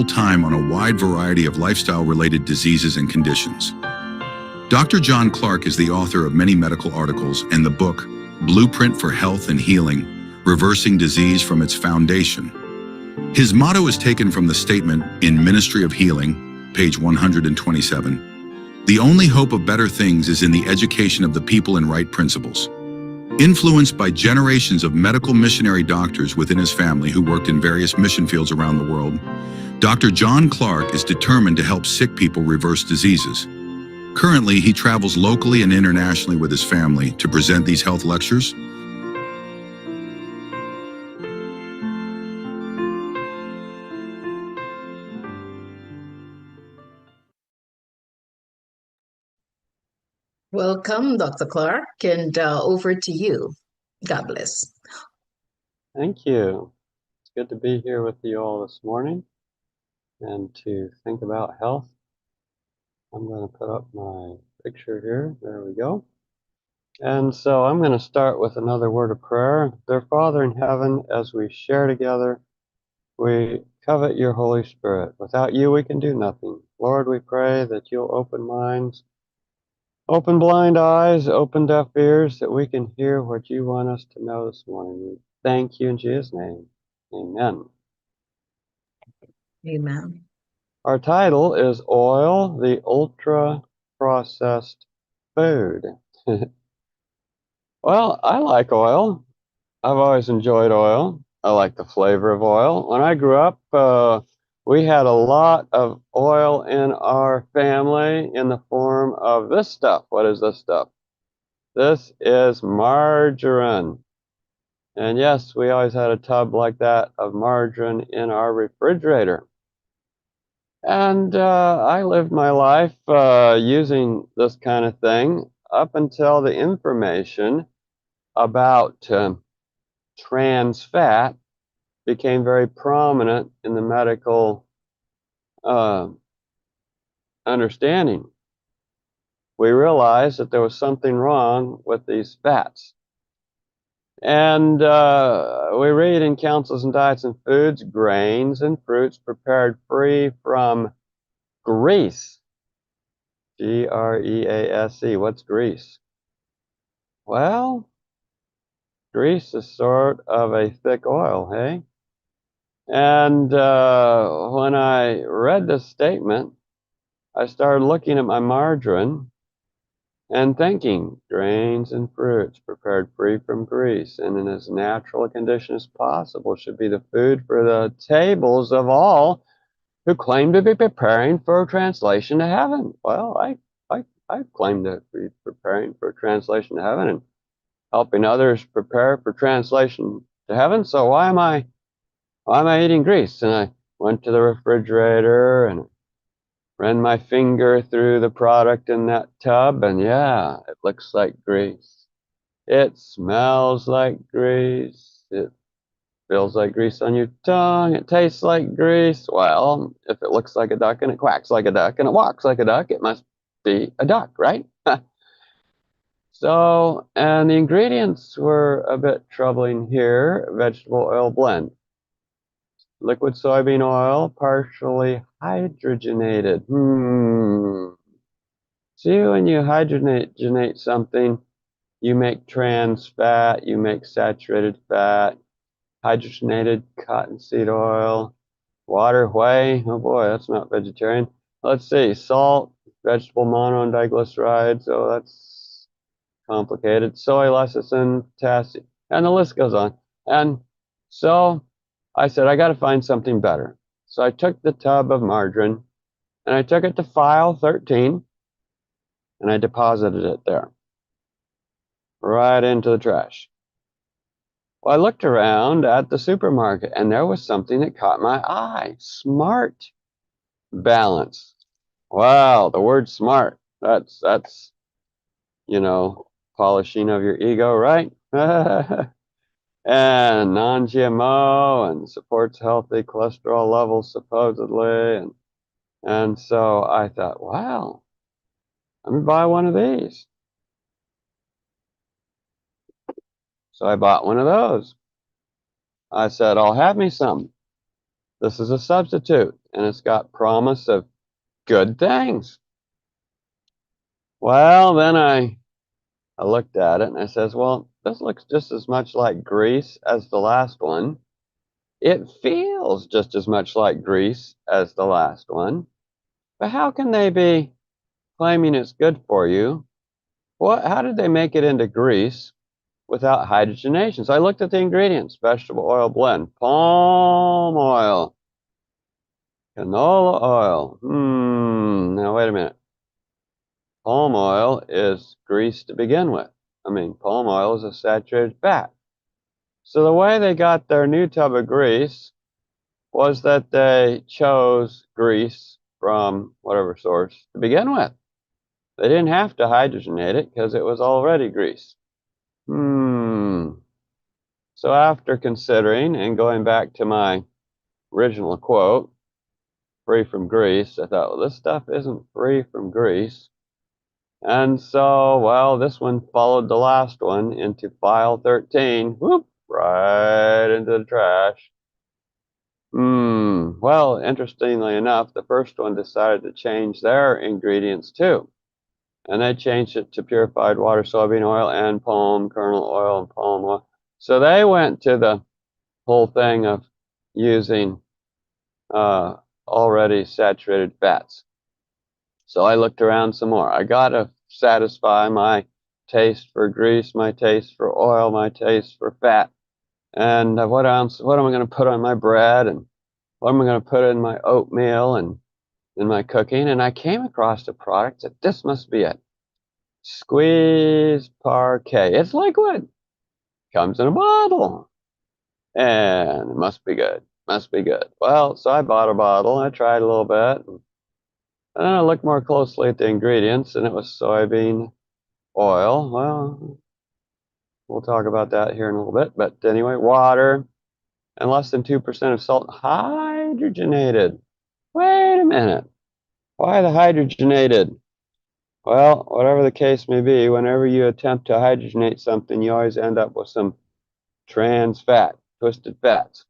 Time on a wide variety of lifestyle-related diseases and conditions. Dr. John Clark is the author of many medical articles and the book, Blueprint for Health and Healing, Reversing Disease from Its Foundation. His motto is taken from the statement in Ministry of Healing, page 127. The only hope of better things is in the education of the people in right principles. Influenced by generations of medical missionary doctors within his family who worked in various mission fields around the world, Dr. John Clark is determined to help sick people reverse diseases. Currently, he travels locally and internationally with his family to present these health lectures. Welcome, Dr. Clark, and over to you. God bless. Thank you. It's good to be here with you all this morning and to think about health. I'm going to put up my picture here. There we go. And so I'm going to start with another word of prayer. Dear Father in heaven, as we share together, we covet your Holy Spirit. Without you, we can do nothing. Lord, we pray that you'll open minds, open blind eyes, open deaf ears, that we can hear what you want us to know this morning. We thank you in Jesus' name. Amen. Amen. Our title is Oil, the Ultra-Processed Food. Well, I like oil. I've always enjoyed oil. I like the flavor of oil. When I grew up, we had a lot of oil in our family in the form of this stuff. What is this stuff? This is margarine. And yes, we always had a tub like that of margarine in our refrigerator. And I lived my life using this kind of thing up until the information about trans fat became very prominent in the medical understanding. We realized that there was something wrong with these fats. And we read in Counsels and Diets and Foods, grains and fruits prepared free from grease. Grease. What's grease? Well, grease is sort of a thick oil, hey? And when I read this statement, I started looking at my margarine and thinking, grains and fruits prepared free from grease and in as natural a condition as possible should be the food for the tables of all who claim to be preparing for a translation to heaven. Well, I claim to be preparing for a translation to heaven and helping others prepare for translation to heaven. So why am I eating grease? And I went to the refrigerator and ran my finger through the product in that tub, and yeah, it looks like grease. It smells like grease. It feels like grease on your tongue. It tastes like grease. Well, if it looks like a duck and it quacks like a duck and it walks like a duck, it must be a duck, right? So, and the ingredients were a bit troubling here. Vegetable oil blend. Liquid soybean oil, partially hydrogenated. See, when you hydrogenate something, you make trans fat, you make saturated fat, hydrogenated cottonseed oil, water, whey. Oh boy, that's not vegetarian. Let's see, salt, vegetable mono and diglycerides. Oh, that's complicated. Soy lecithin, potassium, and the list goes on. And so I said, I got to find something better. So I took the tub of margarine and I took it to file 13 and I deposited it there, right into the trash. Well, I looked around at the supermarket and there was something that caught my eye. Smart Balance. Wow, the word smart. That's you know, polishing of your ego, right? And non-GMO and supports healthy cholesterol levels supposedly. And so I thought, wow, let me buy one of these. So I bought one of those. I said, I'll have me some. This is a substitute, and it's got promise of good things. Well, then I looked at it and I says, well, this looks just as much like grease as the last one. It feels just as much like grease as the last one. But how can they be claiming it's good for you? How did they make it into grease without hydrogenation? So I looked at the ingredients: vegetable oil blend, palm oil, canola oil. Now wait a minute. Palm oil is grease to begin with. I mean, palm oil is a saturated fat. So the way they got their new tub of grease was that they chose grease from whatever source to begin with. They didn't have to hydrogenate it because it was already grease. So after considering and going back to my original quote, free from grease, I thought, well, this stuff isn't free from grease. And so, well, this one followed the last one into file 13. Whoop, right into the trash. Well, interestingly enough, the first one decided to change their ingredients too. And they changed it to purified water, soybean oil, and palm kernel oil and palm oil. So they went to the whole thing of using already saturated fats. So I looked around some more. I got to satisfy my taste for grease, my taste for oil, my taste for fat. And what am I going to put on my bread, and what am I going to put in my oatmeal and in my cooking? And I came across a product that this must be it. Squeeze Parquet. It's liquid. Comes in a bottle. And it must be good. Must be good. Well, so I bought a bottle. I tried a little bit. And then I looked more closely at the ingredients, and it was soybean oil. Well, we'll talk about that here in a little bit. But anyway, water and less than 2% of salt, hydrogenated. Wait a minute. Why the hydrogenated? Well, whatever the case may be, whenever you attempt to hydrogenate something, you always end up with some trans fat, twisted fats.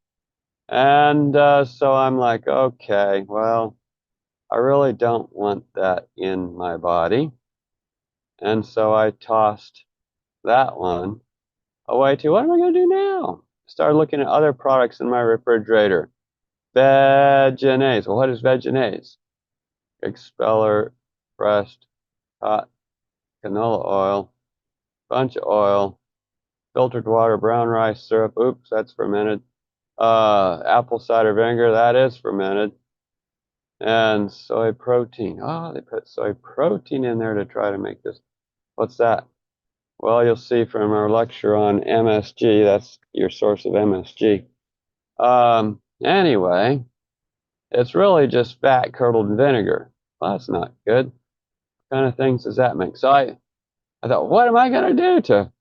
And so I'm like, okay, well, I really don't want that in my body. And so I tossed that one away too. What am I going to do now? Started looking at other products in my refrigerator. Vegenaise. Well, what is Vegenaise? Expeller, pressed, hot canola oil, bunch of oil, filtered water, brown rice syrup. Oops, that's fermented. Apple cider vinegar, that is fermented. And soy protein. Oh, they put soy protein in there to try to make this. What's that? Well, you'll see from our lecture on MSG. That's your source of MSG. Anyway, it's really just fat curdled in vinegar. Well, that's not good. What kind of things does that make? So I thought, what am I going to do to,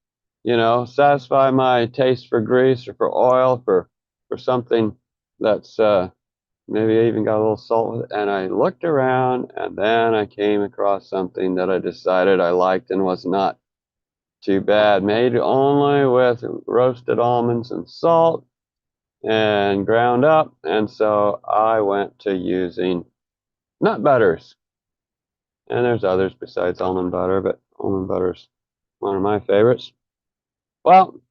satisfy my taste for grease or for oil, for something that's maybe I even got a little salt with it. And I looked around, and then I came across something that I decided I liked and was not too bad. Made only with roasted almonds and salt and ground up. And so I went to using nut butters. And there's others besides almond butter, but almond butter's one of my favorites. Well,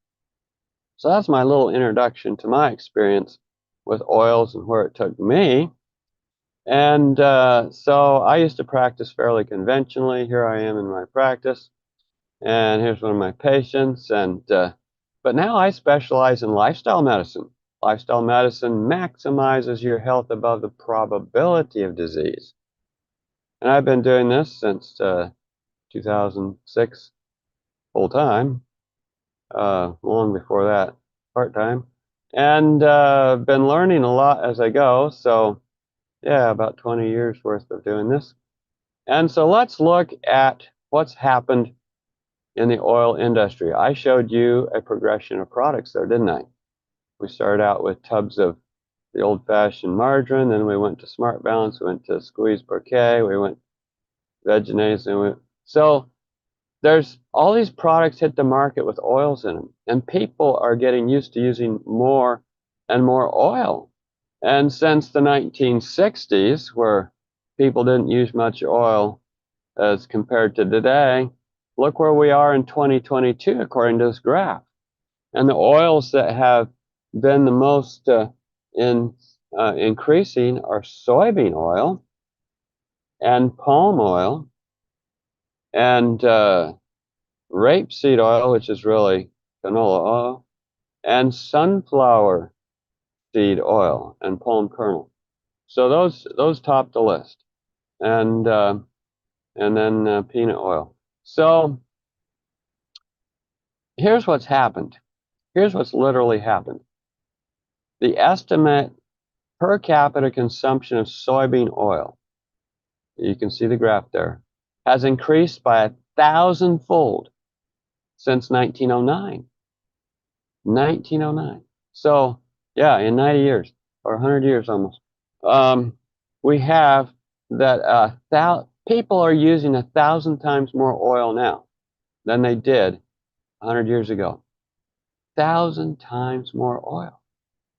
so that's my little introduction to my experience with oils and where it took me. And so I used to practice fairly conventionally. Here I am in my practice, and here's one of my patients. But now I specialize in lifestyle medicine. Lifestyle medicine maximizes your health above the probability of disease. And I've been doing this since 2006, full time. Long before that, part time. And been learning a lot as I go. So yeah, about 20 years worth of doing this. And so let's look at what's happened in the oil industry. I showed you a progression of products there, didn't I? We started out with tubs of the old-fashioned margarine, then we went to Smart Balance, we went to Squeeze Parquet, we went Vegenaise, and so there's all these products hit the market with oils in them, and people are getting used to using more and more oil. And since the 1960s, where people didn't use much oil as compared to today, look where we are in 2022 according to this graph. And the oils that have been the most increasing are soybean oil and palm oil and rapeseed oil, which is really canola oil, and sunflower seed oil and palm kernel. So those top the list, and then peanut oil. So here's what's happened. Here's what's literally happened. The estimate per capita consumption of soybean oil, you can see the graph there, has increased by 1,000-fold since 1909. 1909. So yeah, in 90 years or 100 years almost, we have that people are using 1,000 times more oil now than they did 100 years ago. 1,000 times more oil.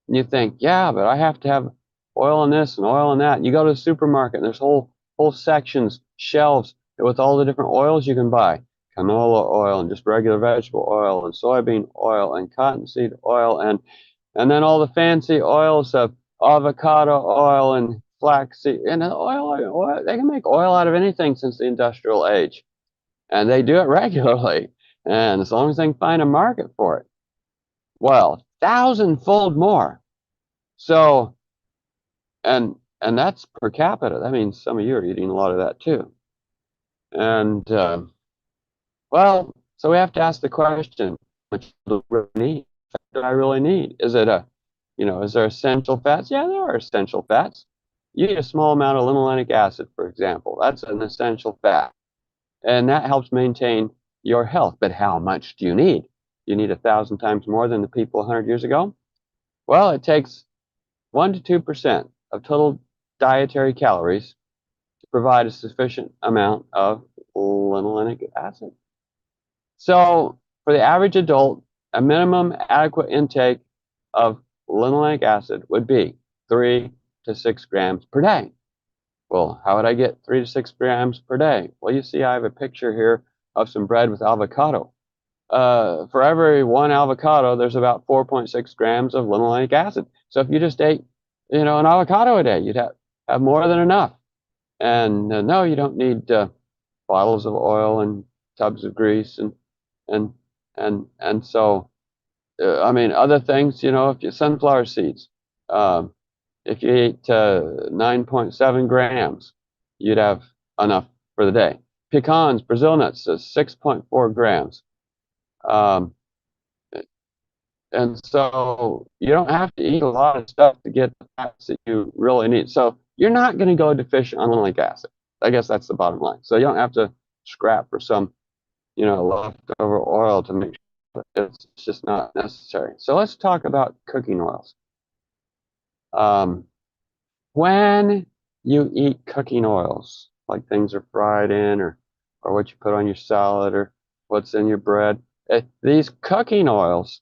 And you think, yeah, but I have to have oil in this and oil in that. And you go to the supermarket and there's whole sections, shelves with all the different oils you can buy. Canola oil and just regular vegetable oil and soybean oil and cottonseed oil and then all the fancy oils of avocado oil and flaxseed and oil. They can make oil out of anything since the industrial age. And they do it regularly. And as long as they can find a market for it. Well, 1,000-fold more. So, and that's per capita. That means some of you are eating a lot of that too. And well, so we have to ask the question: which do I really need? What do I really need? Is it is there essential fats? Yeah, there are essential fats. You need a small amount of linolenic acid, for example. That's an essential fat, and that helps maintain your health. But how much do you need? You need 1,000 times more than the people 100 years ago? Well, it takes 1 to 2% of total dietary calories to provide a sufficient amount of linolenic acid. So, for the average adult, a minimum adequate intake of linolenic acid would be 3 to 6 grams per day. Well, how would I get 3 to 6 grams per day? Well, you see I have a picture here of some bread with avocado. For every one avocado, there's about 4.6 grams of linolenic acid. So if you just ate, an avocado a day, you'd have more than enough. And no, you don't need bottles of oil and tubs of grease and so I mean other things. If you sunflower seeds, if you ate 9.7 grams, you'd have enough for the day. Pecans, Brazil nuts, 6.4 grams. And so you don't have to eat a lot of stuff to get the fats that you really need. So you're not going to go deficient on linolenic acid. I guess that's the bottom line. So you don't have to scrap for some, leftover oil to make sure. It's just not necessary. So let's talk about cooking oils. When you eat cooking oils, like things are fried in or what you put on your salad or what's in your bread, these cooking oils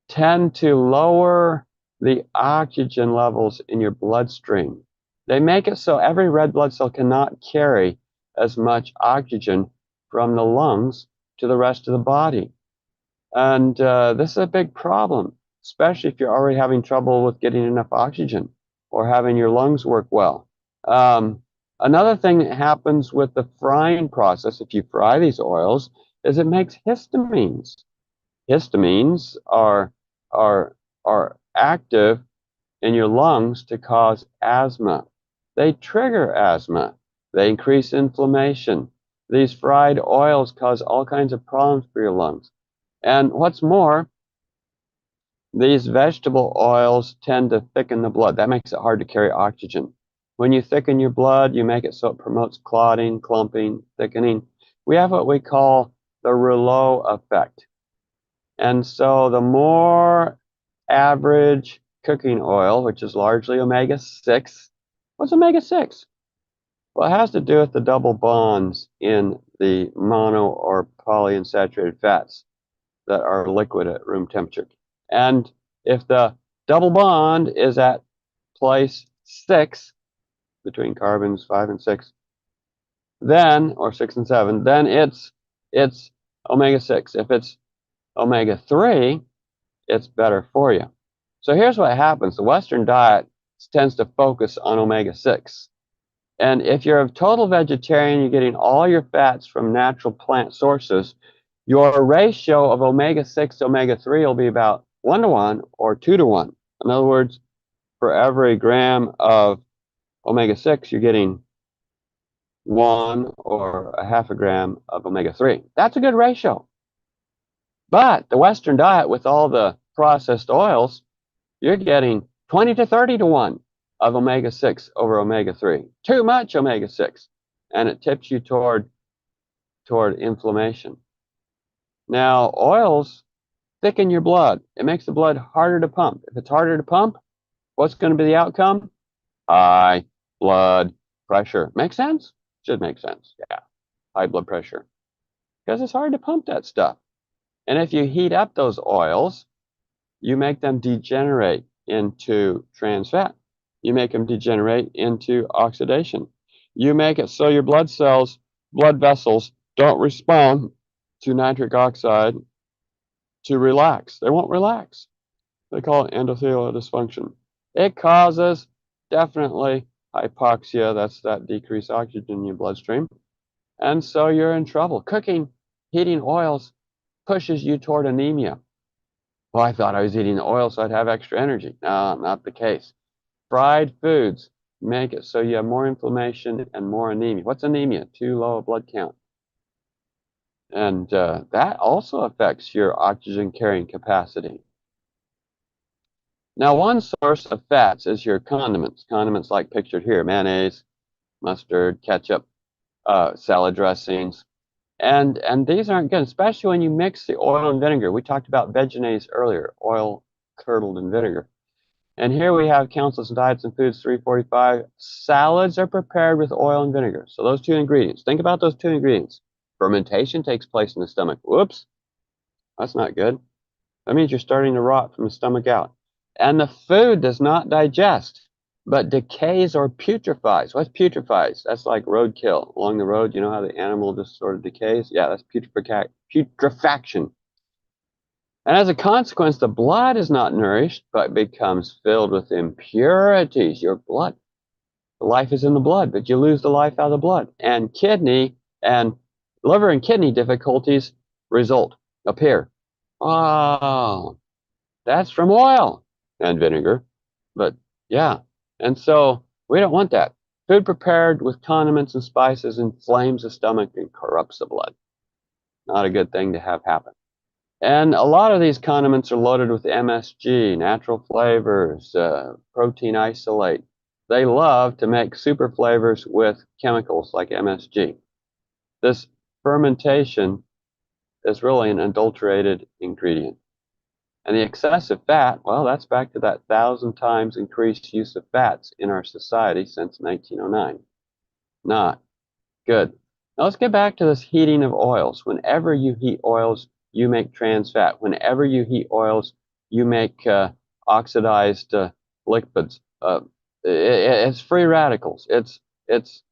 tend to lower the oxygen levels in your bloodstream. They make it so every red blood cell cannot carry as much oxygen from the lungs to the rest of the body. And this is a big problem, especially if you're already having trouble with getting enough oxygen or having your lungs work well. Another thing that happens with the frying process, if you fry these oils, is it makes histamines. Histamines are active in your lungs to cause asthma. They trigger asthma. They increase inflammation. These fried oils cause all kinds of problems for your lungs. And what's more, these vegetable oils tend to thicken the blood. That makes it hard to carry oxygen. When you thicken your blood, you make it so it promotes clotting, clumping, thickening. We have what we call the Rouleau effect. And so the more average cooking oil, which is largely omega-6, what's omega-6? Well, it has to do with the double bonds in the mono or polyunsaturated fats that are liquid at room temperature. And if the double bond is at place 6 between carbons 5 and 6, then, or 6 and 7, then it's omega-6. If it's omega-3, it's better for you. So here's what happens. The Western diet tends to focus on omega-6. And if you're a total vegetarian, you're getting all your fats from natural plant sources, your ratio of omega-6 to omega-3 will be about 1-to-1 or 2-to-1. In other words, for every gram of omega-6, you're getting 1 or a half a gram of omega-3. That's a good ratio. But the Western diet, with all the processed oils, you're getting 20 to 30 to 1 of omega-6 over omega-3. Too much omega-6. And it tips you toward inflammation. Now, oils thicken your blood. It makes the blood harder to pump. If it's harder to pump, what's going to be the outcome? High blood pressure. Make sense? Should make sense. Yeah. High blood pressure. Because it's hard to pump that stuff. And if you heat up those oils, you make them degenerate into trans fat. You make them degenerate into oxidation. You make it so your blood cells, blood vessels, don't respond to nitric oxide to relax. They won't relax. They call it endothelial dysfunction. It causes definitely hypoxia. That's that decreased oxygen in your bloodstream. And so you're in trouble. Cooking, heating oils pushes you toward anemia. Well, I thought I was eating the oil so I'd have extra energy. No, not the case. Fried foods make it so you have more inflammation and more anemia. What's anemia? Too low a blood count. And that also affects your oxygen carrying capacity. Now, one source of fats is your condiments. Condiments like pictured here: mayonnaise, mustard, ketchup, salad dressings. And these aren't good, especially when you mix the oil and vinegar. We talked about Vegenaise earlier, oil curdled in vinegar. And here we have Counsels and Diets and Foods 345. Salads are prepared with oil and vinegar. So those 2 ingredients. Think about those 2 ingredients. Fermentation takes place in the stomach. Whoops, that's not good. That means you're starting to rot from the stomach out. And the food does not digest, but decays or putrefies. What's putrefies? That's like roadkill. Along the road, you know how the animal just sort of decays? Yeah, that's putrefaction. And as a consequence, the blood is not nourished, but becomes filled with impurities. Your blood, the life is in the blood, but you lose the life out of the blood. And kidney and liver and kidney difficulties appear. Oh, that's from oil and vinegar. But yeah, and so we don't want that. Food prepared with condiments and spices inflames the stomach and corrupts the blood. Not a good thing to have happen. And a lot of these condiments are loaded with MSG, natural flavors, protein isolate. They love to make super flavors with chemicals like MSG. This fermentation is really an adulterated ingredient. And the excessive fat, well, that's back to that 1,000 times increased use of fats in our society since 1909. Not good. Now let's get back to this heating of oils. Whenever you heat oils, you make trans fat. Whenever you heat oils, you make oxidized lipids. It's free radicals. It's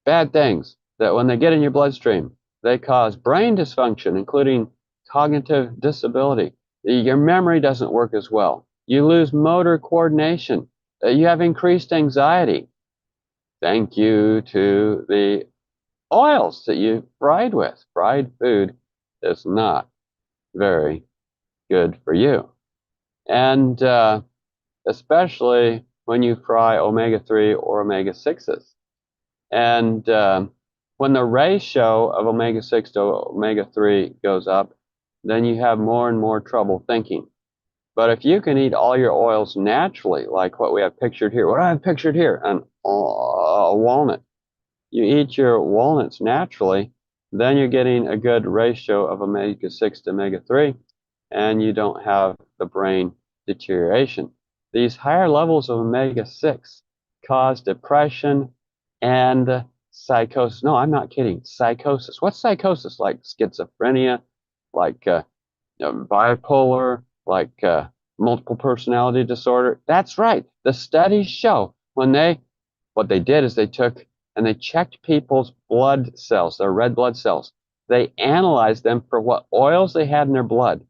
bad things that when they get in your bloodstream, they cause brain dysfunction, including cognitive disability. Your memory doesn't work as well. You lose motor coordination. You have increased anxiety. Thank you to the oils that you fried with. Fried food is not very good for you. And especially when you fry omega-3 or omega-6s. And when the ratio of omega-6 to omega-3 goes up, then you have more and more trouble thinking. But if you can eat all your oils naturally, like what we have pictured here, what I have pictured here, a walnut. You eat your walnuts naturally, then you're getting a good ratio of omega-6 to omega-3, and you don't have the brain deterioration. These higher levels of omega-6 cause depression and psychosis. No, I'm not kidding. Psychosis. What's psychosis? Like schizophrenia, like bipolar, like multiple personality disorder. That's right. The studies show what they did is they took and they checked people's blood cells, their red blood cells. They analyzed them for what oils they had in their blood.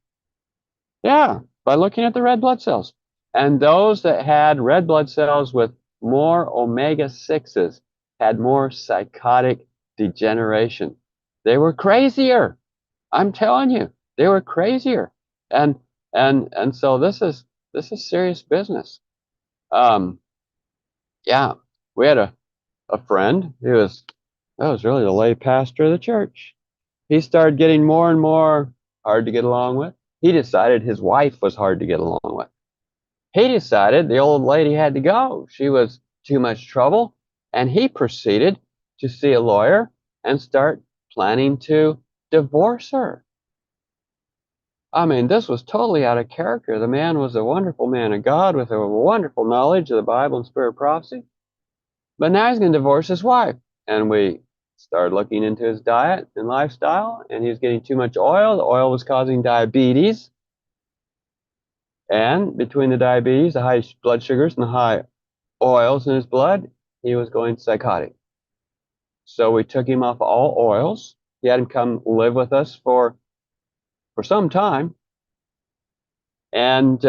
Yeah, by looking at the red blood cells. And those that had red blood cells with more omega-6s had more psychotic degeneration. They were crazier. I'm telling you, they were crazier. And so this is serious business. Yeah, we had a friend who was really the lay pastor of the church. He started getting more and more hard to get along with. He decided his wife was hard to get along with. He decided the old lady had to go. She was too much trouble. And he proceeded to see a lawyer and start planning to divorce her. I mean, this was totally out of character. The man was a wonderful man of God with a wonderful knowledge of the Bible and spirit of prophecy. But now he's going to divorce his wife. And we started looking into his diet and lifestyle, and he was getting too much oil. The oil was causing diabetes. And between the diabetes, the high blood sugars, and the high oils in his blood, he was going psychotic. So we took him off all oils. He had him come live with us for some time. And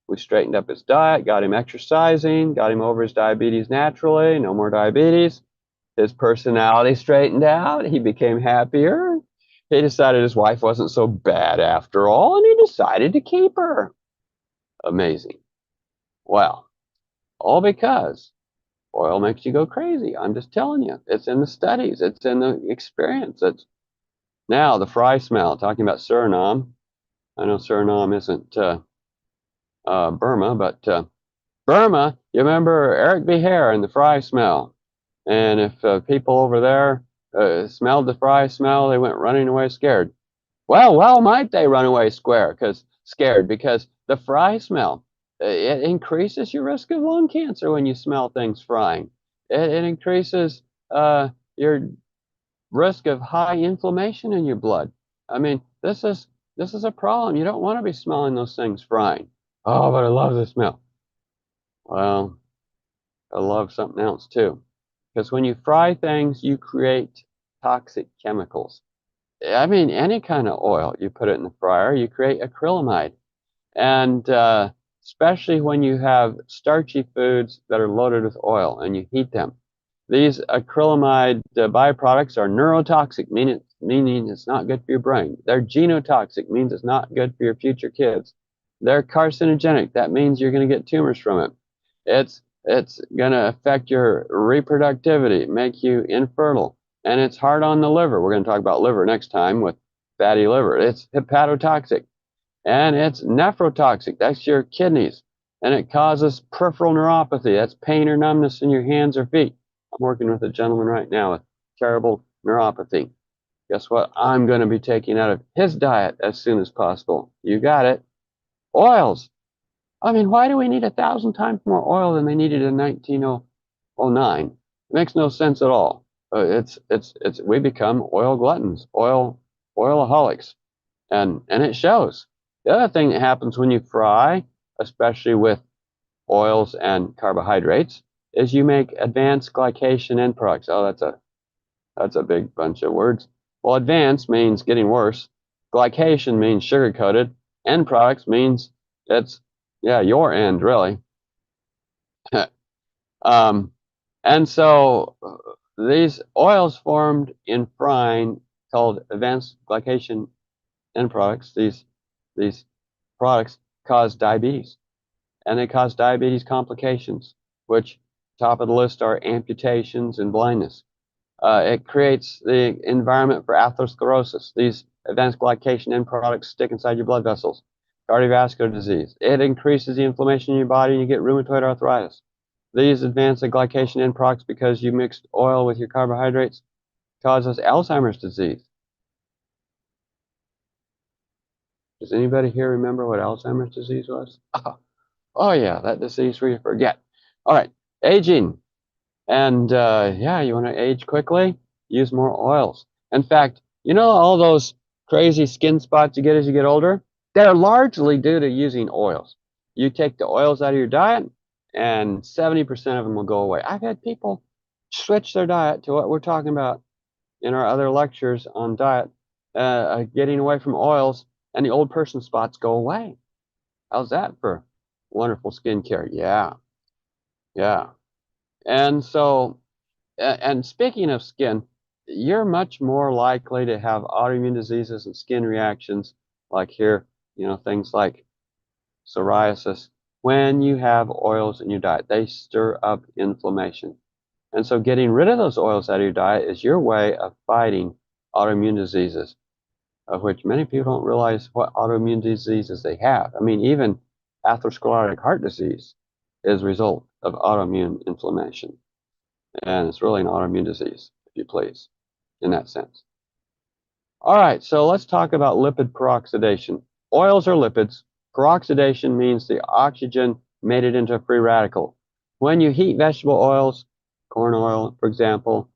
we straightened up his diet, got him exercising, got him over his diabetes naturally, no more diabetes. His personality straightened out. He became happier. He decided his wife wasn't so bad after all, and he decided to keep her. Amazing. Well, all because oil makes you go crazy. I'm just telling you. It's in the studies. It's in the experience. It's now the fry smell. Talking about Suriname. I know Suriname isn't Burma, but Burma, you remember Eric B. Hare and the fry smell. And if people over there smelled the fry smell, they went running away scared. Well, might they run away scared? Because the fry smell, it increases your risk of lung cancer when you smell things frying. It increases your risk of high inflammation in your blood. I mean, this is a problem. You don't want to be smelling those things frying. Oh, but I love the smell. Well, I love something else too. Because when you fry things, you create toxic chemicals. I mean, any kind of oil, you put it in the fryer, you create acrylamide. And especially when you have starchy foods that are loaded with oil and you heat them. These acrylamide byproducts are neurotoxic, meaning it's not good for your brain. They're genotoxic, means it's not good for your future kids. They're carcinogenic, that means you're going to get tumors from it. It's going to affect your reproductivity, make you infertile, and it's hard on the liver. We're going to talk about liver next time with fatty liver. It's hepatotoxic, and it's nephrotoxic. That's your kidneys, and it causes peripheral neuropathy. That's pain or numbness in your hands or feet. I'm working with a gentleman right now with terrible neuropathy. Guess what? I'm going to be taking out of his diet as soon as possible. You got it. Oils. I mean, why do we need 1,000 times more oil than they needed in 1909? It makes no sense at all. We become oil gluttons, oilaholics, and it shows. The other thing that happens when you fry, especially with oils and carbohydrates, is you make advanced glycation end products. Oh, that's a big bunch of words. Well, advanced means getting worse. Glycation means sugar coated. End products means it's your end, really. And so these oils formed in frying, called advanced glycation end products, these products cause diabetes, and they cause diabetes complications, which top of the list are amputations and blindness. It creates the environment for atherosclerosis. These advanced glycation end products stick inside your blood vessels. Cardiovascular disease. It increases the inflammation in your body and you get rheumatoid arthritis. These advanced glycation end products, because you mixed oil with your carbohydrates, causes Alzheimer's disease. Does anybody here remember what Alzheimer's disease was? Oh yeah, that disease where you forget. All right, aging. And you want to age quickly? Use more oils. In fact, you know all those crazy skin spots you get as you get older? They're largely due to using oils. You take the oils out of your diet, and 70% of them will go away. I've had people switch their diet to what we're talking about in our other lectures on diet, getting away from oils, and the old person spots go away. How's that for wonderful skincare? Yeah, yeah. And so, and speaking of skin, you're much more likely to have autoimmune diseases and skin reactions, like here, things like psoriasis, when you have oils in your diet. They stir up inflammation. And so getting rid of those oils out of your diet is your way of fighting autoimmune diseases, of which many people don't realize what autoimmune diseases they have. I mean, even atherosclerotic heart disease is a result of autoimmune inflammation. And it's really an autoimmune disease, if you please, in that sense. All right, so let's talk about lipid peroxidation. Oils are lipids. Peroxidation means the oxygen made it into a free radical. When you heat vegetable oils, corn oil, for example,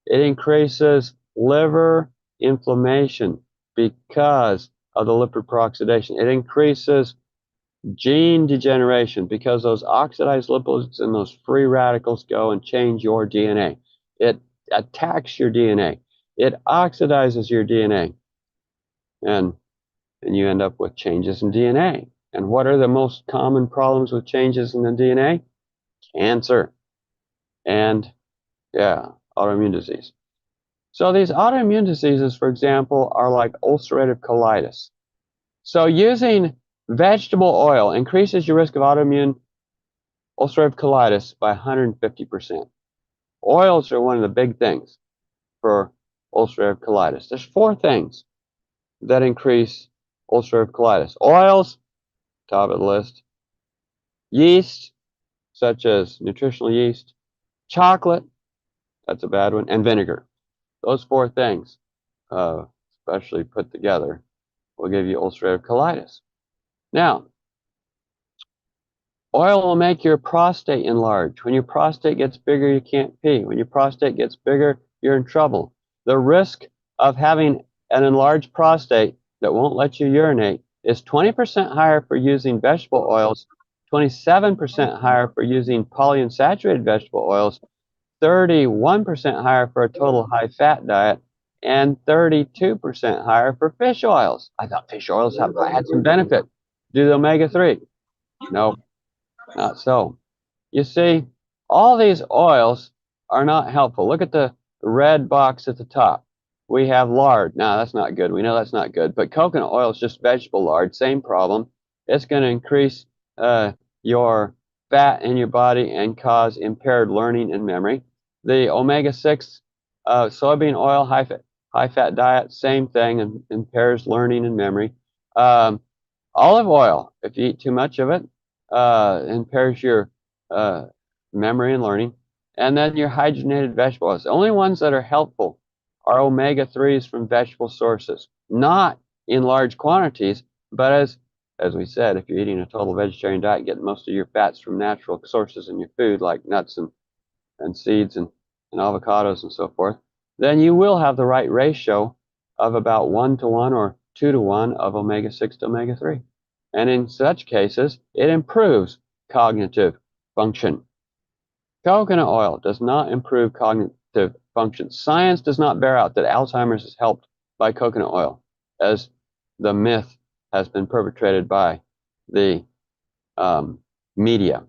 it increases liver inflammation because of the lipid peroxidation. It increases gene degeneration because those oxidized lipids and those free radicals go and change your DNA. It attacks your DNA. It oxidizes your DNA. And you end up with changes in DNA. And what are the most common problems with changes in the DNA? Cancer and, autoimmune disease. So these autoimmune diseases, for example, are like ulcerative colitis. So using vegetable oil increases your risk of autoimmune ulcerative colitis by 150%. Oils are one of the big things for ulcerative colitis. There's 4 things that increase ulcerative colitis. Oils, top of the list. Yeast, such as nutritional yeast. Chocolate, that's a bad one. And vinegar. Those 4 things, especially put together, will give you ulcerative colitis. Now, oil will make your prostate enlarge. When your prostate gets bigger, you can't pee. When your prostate gets bigger, you're in trouble. The risk of having an enlarged prostate that won't let you urinate is 20% higher for using vegetable oils, 27% higher for using polyunsaturated vegetable oils, 31% higher for a total high-fat diet, and 32% higher for fish oils. I thought fish oils had some benefit. Do the omega-3? No, not so. You see, all these oils are not helpful. Look at the red box at the top. We have lard. Now, that's not good. We know that's not good. But coconut oil is just vegetable lard. Same problem. It's going to increase your fat in your body and cause impaired learning and memory. The omega-6 soybean oil, high-fat diet, same thing, and impairs learning and memory. Olive oil, if you eat too much of it, impairs your memory and learning. And then your hydrogenated vegetable oils. The only ones that are helpful are omega-3s from vegetable sources, not in large quantities, but as we said, if you're eating a total vegetarian diet, get most of your fats from natural sources in your food, like nuts and seeds and avocados and so forth, then you will have the right ratio of about 1-to-1 or 2-to-1 of omega-6 to omega-3. And in such cases, it improves cognitive function. Coconut oil does not improve cognitive function. Science does not bear out that Alzheimer's is helped by coconut oil, as the myth has been perpetrated by the media.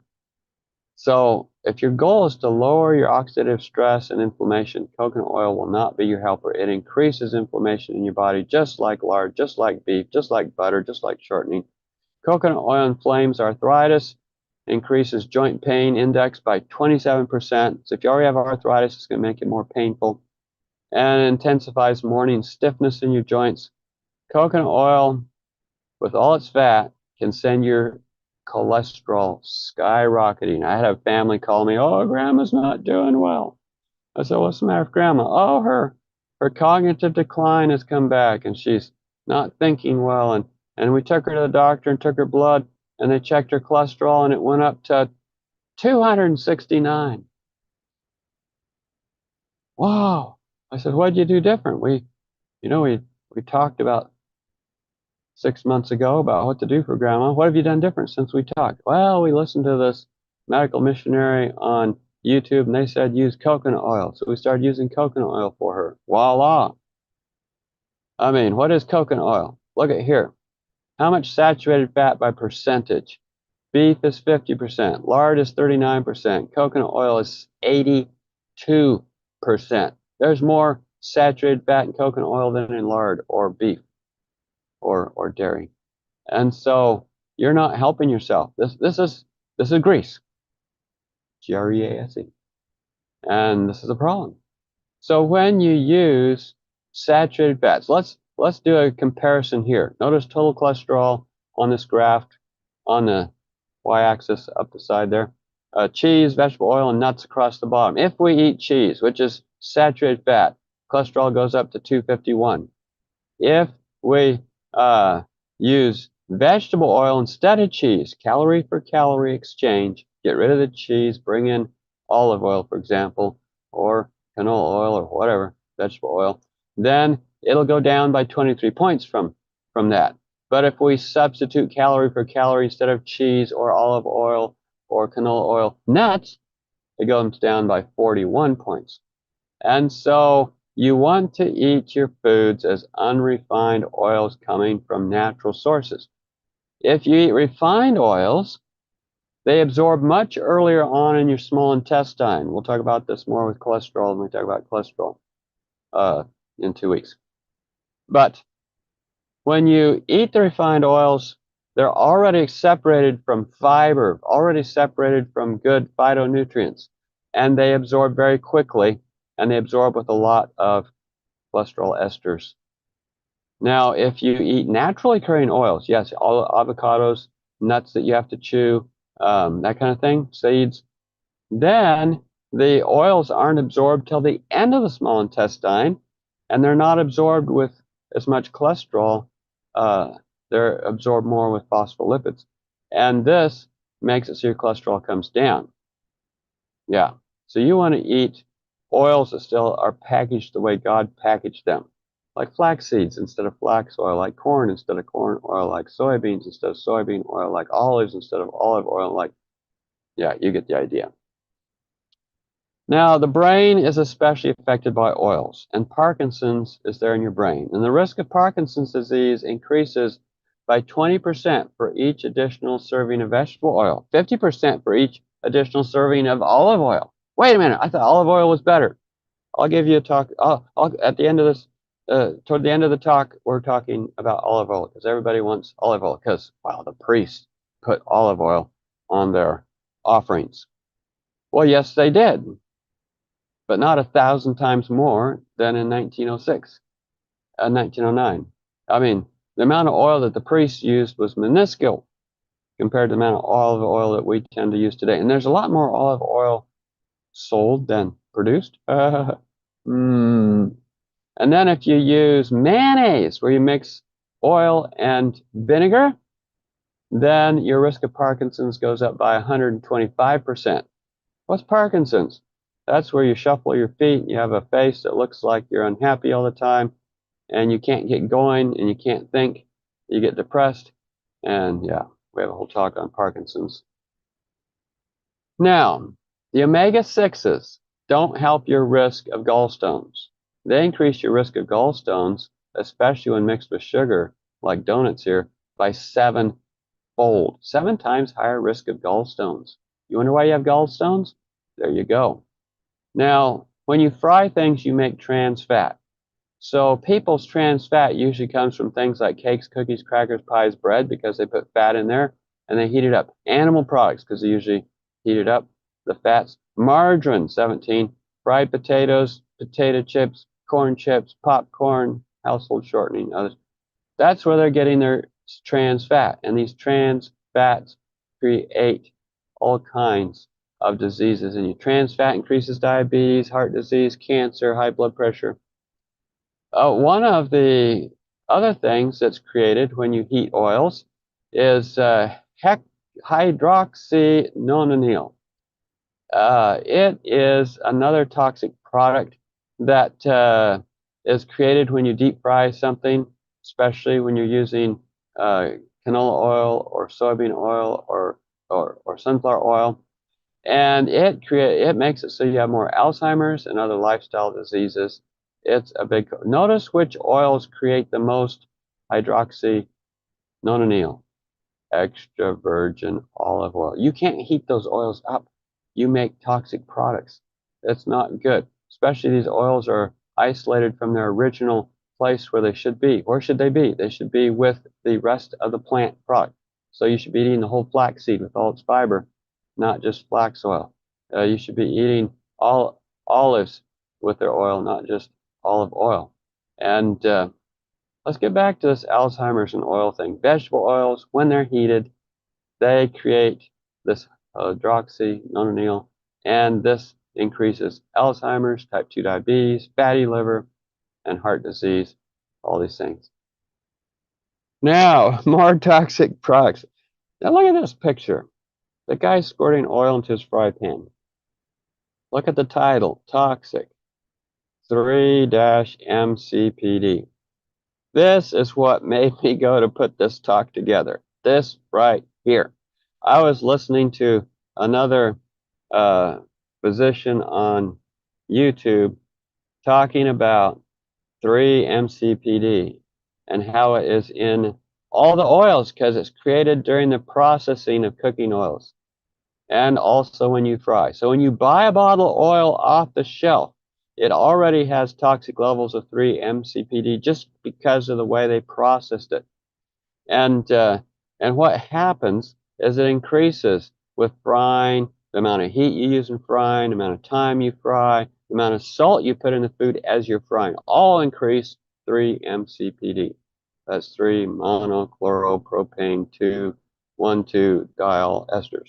So if your goal is to lower your oxidative stress and inflammation, coconut oil will not be your helper. It increases inflammation in your body, just like lard, just like beef, just like butter, just like shortening. Coconut oil inflames arthritis, increases joint pain index by 27%. So if you already have arthritis, it's going to make it more painful. And intensifies morning stiffness in your joints. Coconut oil, with all its fat, can send your cholesterol skyrocketing. I had a family call me, "Oh, Grandma's not doing well." I said, "What's the matter with Grandma?" "Oh, her cognitive decline has come back, and she's not thinking well." And we took her to the doctor and took her blood, and they checked her cholesterol, and it went up to 269. Wow. I said, "What'd you do different?" We talked about 6 months ago about what to do for grandma. What have you done different since we talked? Well, we listened to this medical missionary on YouTube and they said use coconut oil. So we started using coconut oil for her. Voila. I mean, what is coconut oil? Look at here. How much saturated fat by percentage? Beef is 50%, lard is 39%, coconut oil is 82%. There's more saturated fat in coconut oil than in lard or beef or dairy. And so you're not helping yourself. This is grease. G-R-E-A-S-E. And this is a problem. So when you use saturated fats, let's do a comparison here. Notice total cholesterol on this graph on the y-axis up the side there. Cheese, vegetable oil, and nuts across the bottom. If we eat cheese, which is saturated fat, cholesterol goes up to 251. If we use vegetable oil instead of cheese, calorie for calorie exchange, get rid of the cheese, bring in olive oil, for example, or canola oil or whatever, vegetable oil, then it'll go down by 23 points from that. But if we substitute calorie for calorie instead of cheese or olive oil or canola oil, nuts, it goes down by 41 points. And so you want to eat your foods as unrefined oils coming from natural sources. If you eat refined oils, they absorb much earlier on in your small intestine. We'll talk about this more with cholesterol when we talk about cholesterol in 2 weeks. But when you eat the refined oils, they're already separated from fiber, already separated from good phytonutrients, and they absorb very quickly, and they absorb with a lot of cholesterol esters. Now, if you eat naturally occurring oils, yes, all avocados, nuts that you have to chew, that kind of thing, seeds, then the oils aren't absorbed till the end of the small intestine, and they're not absorbed with as much cholesterol. They're absorbed more with phospholipids. And this makes it so your cholesterol comes down. Yeah. So you want to eat oils that still are packaged the way God packaged them. Like flax seeds instead of flax oil, like corn instead of corn oil, like soybeans instead of soybean oil, like olives instead of olive oil, like, yeah, you get the idea. Now, the brain is especially affected by oils, and Parkinson's is there in your brain. And the risk of Parkinson's disease increases by 20% for each additional serving of vegetable oil, 50% for each additional serving of olive oil. Wait a minute, I thought olive oil was better. I'll give you a talk. At the end of this, toward the end of the talk, we're talking about olive oil because everybody wants olive oil because, wow, the priests put olive oil on their offerings. Well, yes, they did, but not 1,000 times more than in 1906, 1909. I mean, the amount of oil that the priests used was minuscule compared to the amount of olive oil that we tend to use today. And there's a lot more olive oil sold than produced. And then if you use mayonnaise, where you mix oil and vinegar, then your risk of Parkinson's goes up by 125%. What's Parkinson's? That's where you shuffle your feet, you have a face that looks like you're unhappy all the time, and you can't get going, and you can't think, you get depressed, and yeah, we have a whole talk on Parkinson's. Now, the omega-6s don't help your risk of gallstones. They increase your risk of gallstones, especially when mixed with sugar, like donuts here, by 7-fold. 7 times higher risk of gallstones. You wonder why you have gallstones? There you go. Now, when you fry things, you make trans fat. So people's trans fat usually comes from things like cakes, cookies, crackers, pies, bread, because they put fat in there and they heat it up. Animal products, because they usually heat it up. The fats. Margarine, 17. Fried potatoes, potato chips, corn chips, popcorn, household shortening, others. That's where they're getting their trans fat. And these trans fats create all kinds of diseases. And your trans fat increases diabetes, heart disease, cancer, high blood pressure. One of the other things that's created when you heat oils is hydroxynonenal. It is another toxic product that is created when you deep fry something, especially when you're using canola oil or soybean oil or sunflower oil, and it makes it so you have more Alzheimer's and other lifestyle diseases. It's a big. Notice which oils create the most hydroxynonenal, extra virgin olive oil. You can't heat those oils up. You make toxic products. That's not good. Especially these oils are isolated from their original place where they should be. Where should they be? They should be with the rest of the plant product. So you should be eating the whole flaxseed with all its fiber, not just flax oil. You should be eating all olives with their oil, not just olive oil. And let's get back to this Alzheimer's and oil thing. Vegetable oils, when they're heated, they create this hydroxynonenal, and this increases Alzheimer's, type 2 diabetes, fatty liver, and heart disease, all these things. Now, more toxic products. Now look at this picture. The guy's squirting oil into his fry pan. Look at the title, Toxic 3-MCPD. This is what made me go to put this talk together. This right here. I was listening to another physician on YouTube talking about 3-MCPD and how it is in all the oils because it's created during the processing of cooking oils and also when you fry. So when you buy a bottle of oil off the shelf, it already has toxic levels of 3-MCPD just because of the way they processed it. And what happens is it increases with frying, the amount of heat you use in frying, the amount of time you fry, the amount of salt you put in the food as you're frying, all increase 3-MCPD. That's 3-monochloropropane 2,1,2-diol esters.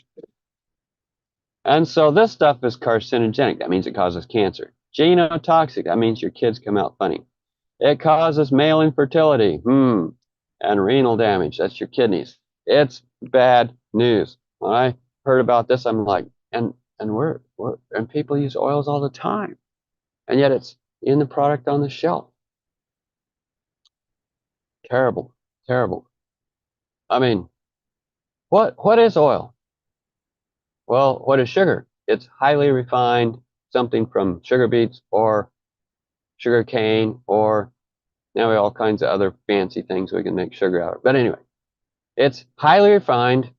And so this stuff is carcinogenic. That means it causes cancer. Genotoxic. That means your kids come out funny. It causes male infertility. And renal damage. That's your kidneys. It's bad news. When I heard about this, I'm like, and people use oils all the time, and yet it's in the product on the shelf. Terrible, terrible. I mean, what is oil? Well, what is sugar? It's highly refined, something from sugar beets or sugar cane, or now we have all kinds of other fancy things we can make sugar out of. But anyway, it's highly refined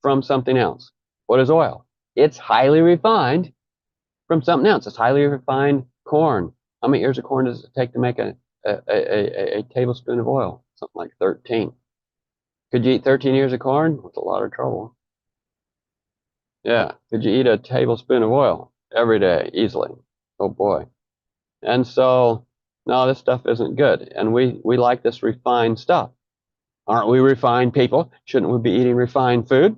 from something else. What is oil? It's highly refined from something else. It's highly refined corn. How many ears of corn does it take to make a tablespoon of oil? Something like 13. Could you eat 13 ears of corn? That's a lot of trouble. Yeah. Could you eat a tablespoon of oil every day easily? Oh boy. And so, no, this stuff isn't good. And we like this refined stuff. Aren't we refined people? Shouldn't we be eating refined food?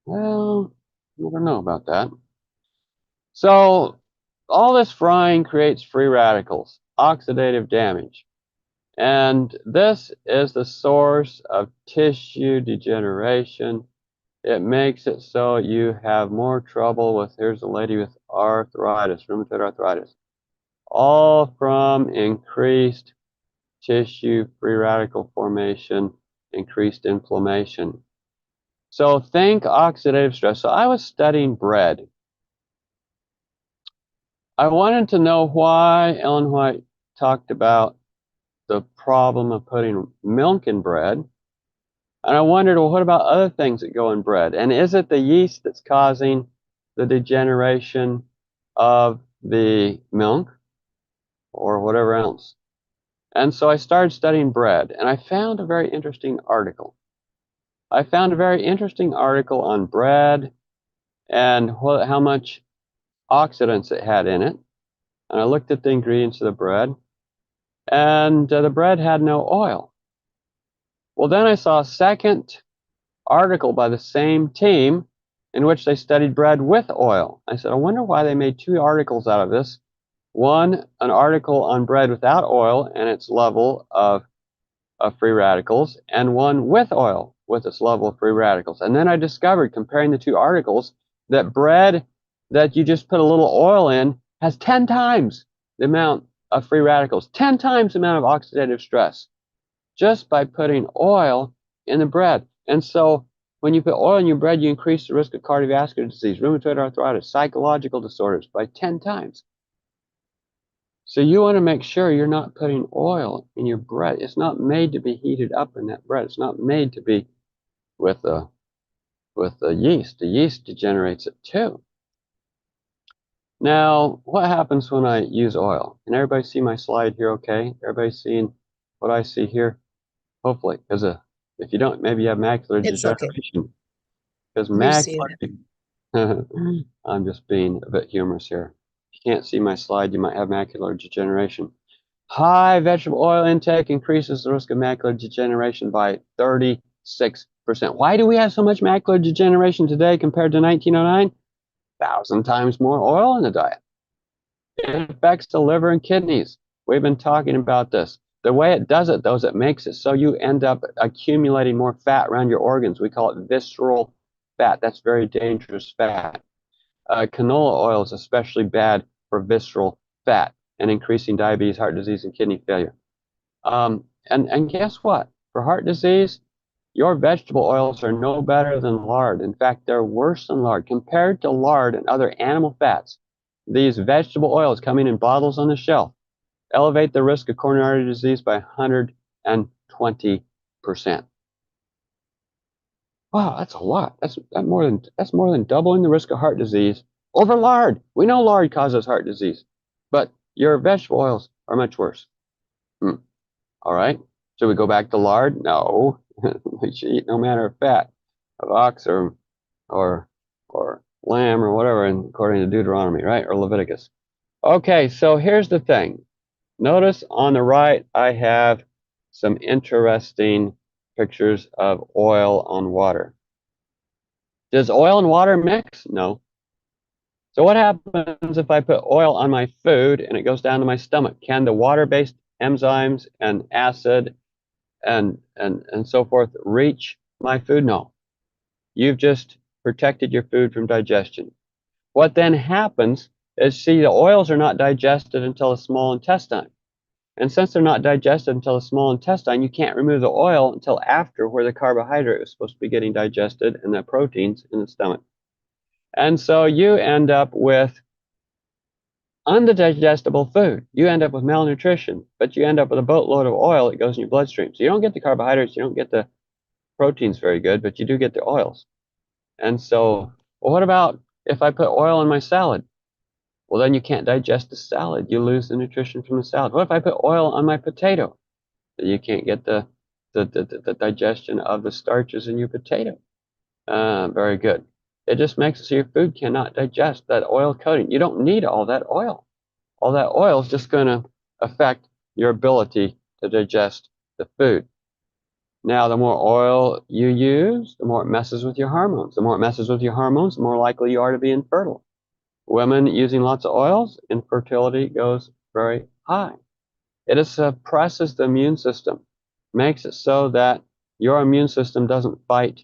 Well, I don't know about that. So, all this frying creates free radicals, oxidative damage. And this is the source of tissue degeneration. It makes it so you have more trouble with, here's a lady with arthritis, rheumatoid arthritis, all from increased tissue free radical formation, increased inflammation. So think oxidative stress. So I was studying bread. I wanted to know why Ellen White talked about the problem of putting milk in bread. And I wondered, well, what about other things that go in bread? And is it the yeast that's causing the degeneration of the milk or whatever else? And so I started studying bread, and I found a very interesting article. I found a very interesting article on bread and how much oxidants it had in it. And I looked at the ingredients of the bread, and the bread had no oil. Well, then I saw a second article by the same team in which they studied bread with oil. I said, I wonder why they made two articles out of this. One, an article on bread without oil and its level of free radicals, and one with oil with its level of free radicals. And then I discovered, comparing the two articles, that bread that you just put a little oil in has 10 times the amount of free radicals, 10 times the amount of oxidative stress, just by putting oil in the bread. And so when you put oil in your bread, you increase the risk of cardiovascular disease, rheumatoid arthritis, psychological disorders by 10 times. So you want to make sure you're not putting oil in your bread. It's not made to be heated up in that bread. It's not made to be with the yeast. The yeast degenerates it too. Now, what happens when I use oil? Can everybody see my slide here okay? Everybody seeing what I see here? Hopefully, because if you don't, maybe you have macular It's okay. degeneration. Because We see macular, I'm just being a bit humorous here. If you can't see my slide, you might have macular degeneration. High vegetable oil intake increases the risk of macular degeneration by 36%. Why do we have so much macular degeneration today compared to 1909? 1,000 times more oil in the diet. It affects the liver and kidneys. We've been talking about this. The way it does it, though, is it makes it so you end up accumulating more fat around your organs. We call it visceral fat. That's very dangerous fat. Canola oil is especially bad for visceral fat and increasing diabetes, heart disease, and kidney failure. And guess what? For heart disease, your vegetable oils are no better than lard. In fact, they're worse than lard. Compared to lard and other animal fats, these vegetable oils coming in bottles on the shelf elevate the risk of coronary artery disease by 120%. Wow, that's a lot. That's more than doubling the risk of heart disease over lard. We know lard causes heart disease, but your vegetable oils are much worse. All right. Should we go back to lard? No. We should eat no manner of fat of ox or lamb or whatever, according to Deuteronomy, right? Or Leviticus. Okay, so here's the thing. Notice on the right, I have some interesting pictures of oil on water. Does oil and water mix? No. So what happens if I put oil on my food and it goes down to my stomach? Can the water-based enzymes and acid and so forth reach my food? No. You've just protected your food from digestion. What then happens is, see, the oils are not digested until the small intestine. And since they're not digested until the small intestine, you can't remove the oil until after, where the carbohydrate is supposed to be getting digested and the proteins in the stomach. And so you end up with undigestible food. You end up with malnutrition, but you end up with a boatload of oil that goes in your bloodstream. So you don't get the carbohydrates, you don't get the proteins very good, but you do get the oils. And so, well, what about if I put oil in my salad? Well, then you can't digest the salad. You lose the nutrition from the salad. What if I put oil on my potato? Then you can't get the digestion of the starches in your potato. Very good. It just makes it so your food cannot digest that oil coating. You don't need all that oil. All that oil is just going to affect your ability to digest the food. Now, the more oil you use, the more it messes with your hormones. The more it messes with your hormones, the more likely you are to be infertile. Women using lots of oils, infertility goes very high. It suppresses the immune system, makes it so that your immune system doesn't fight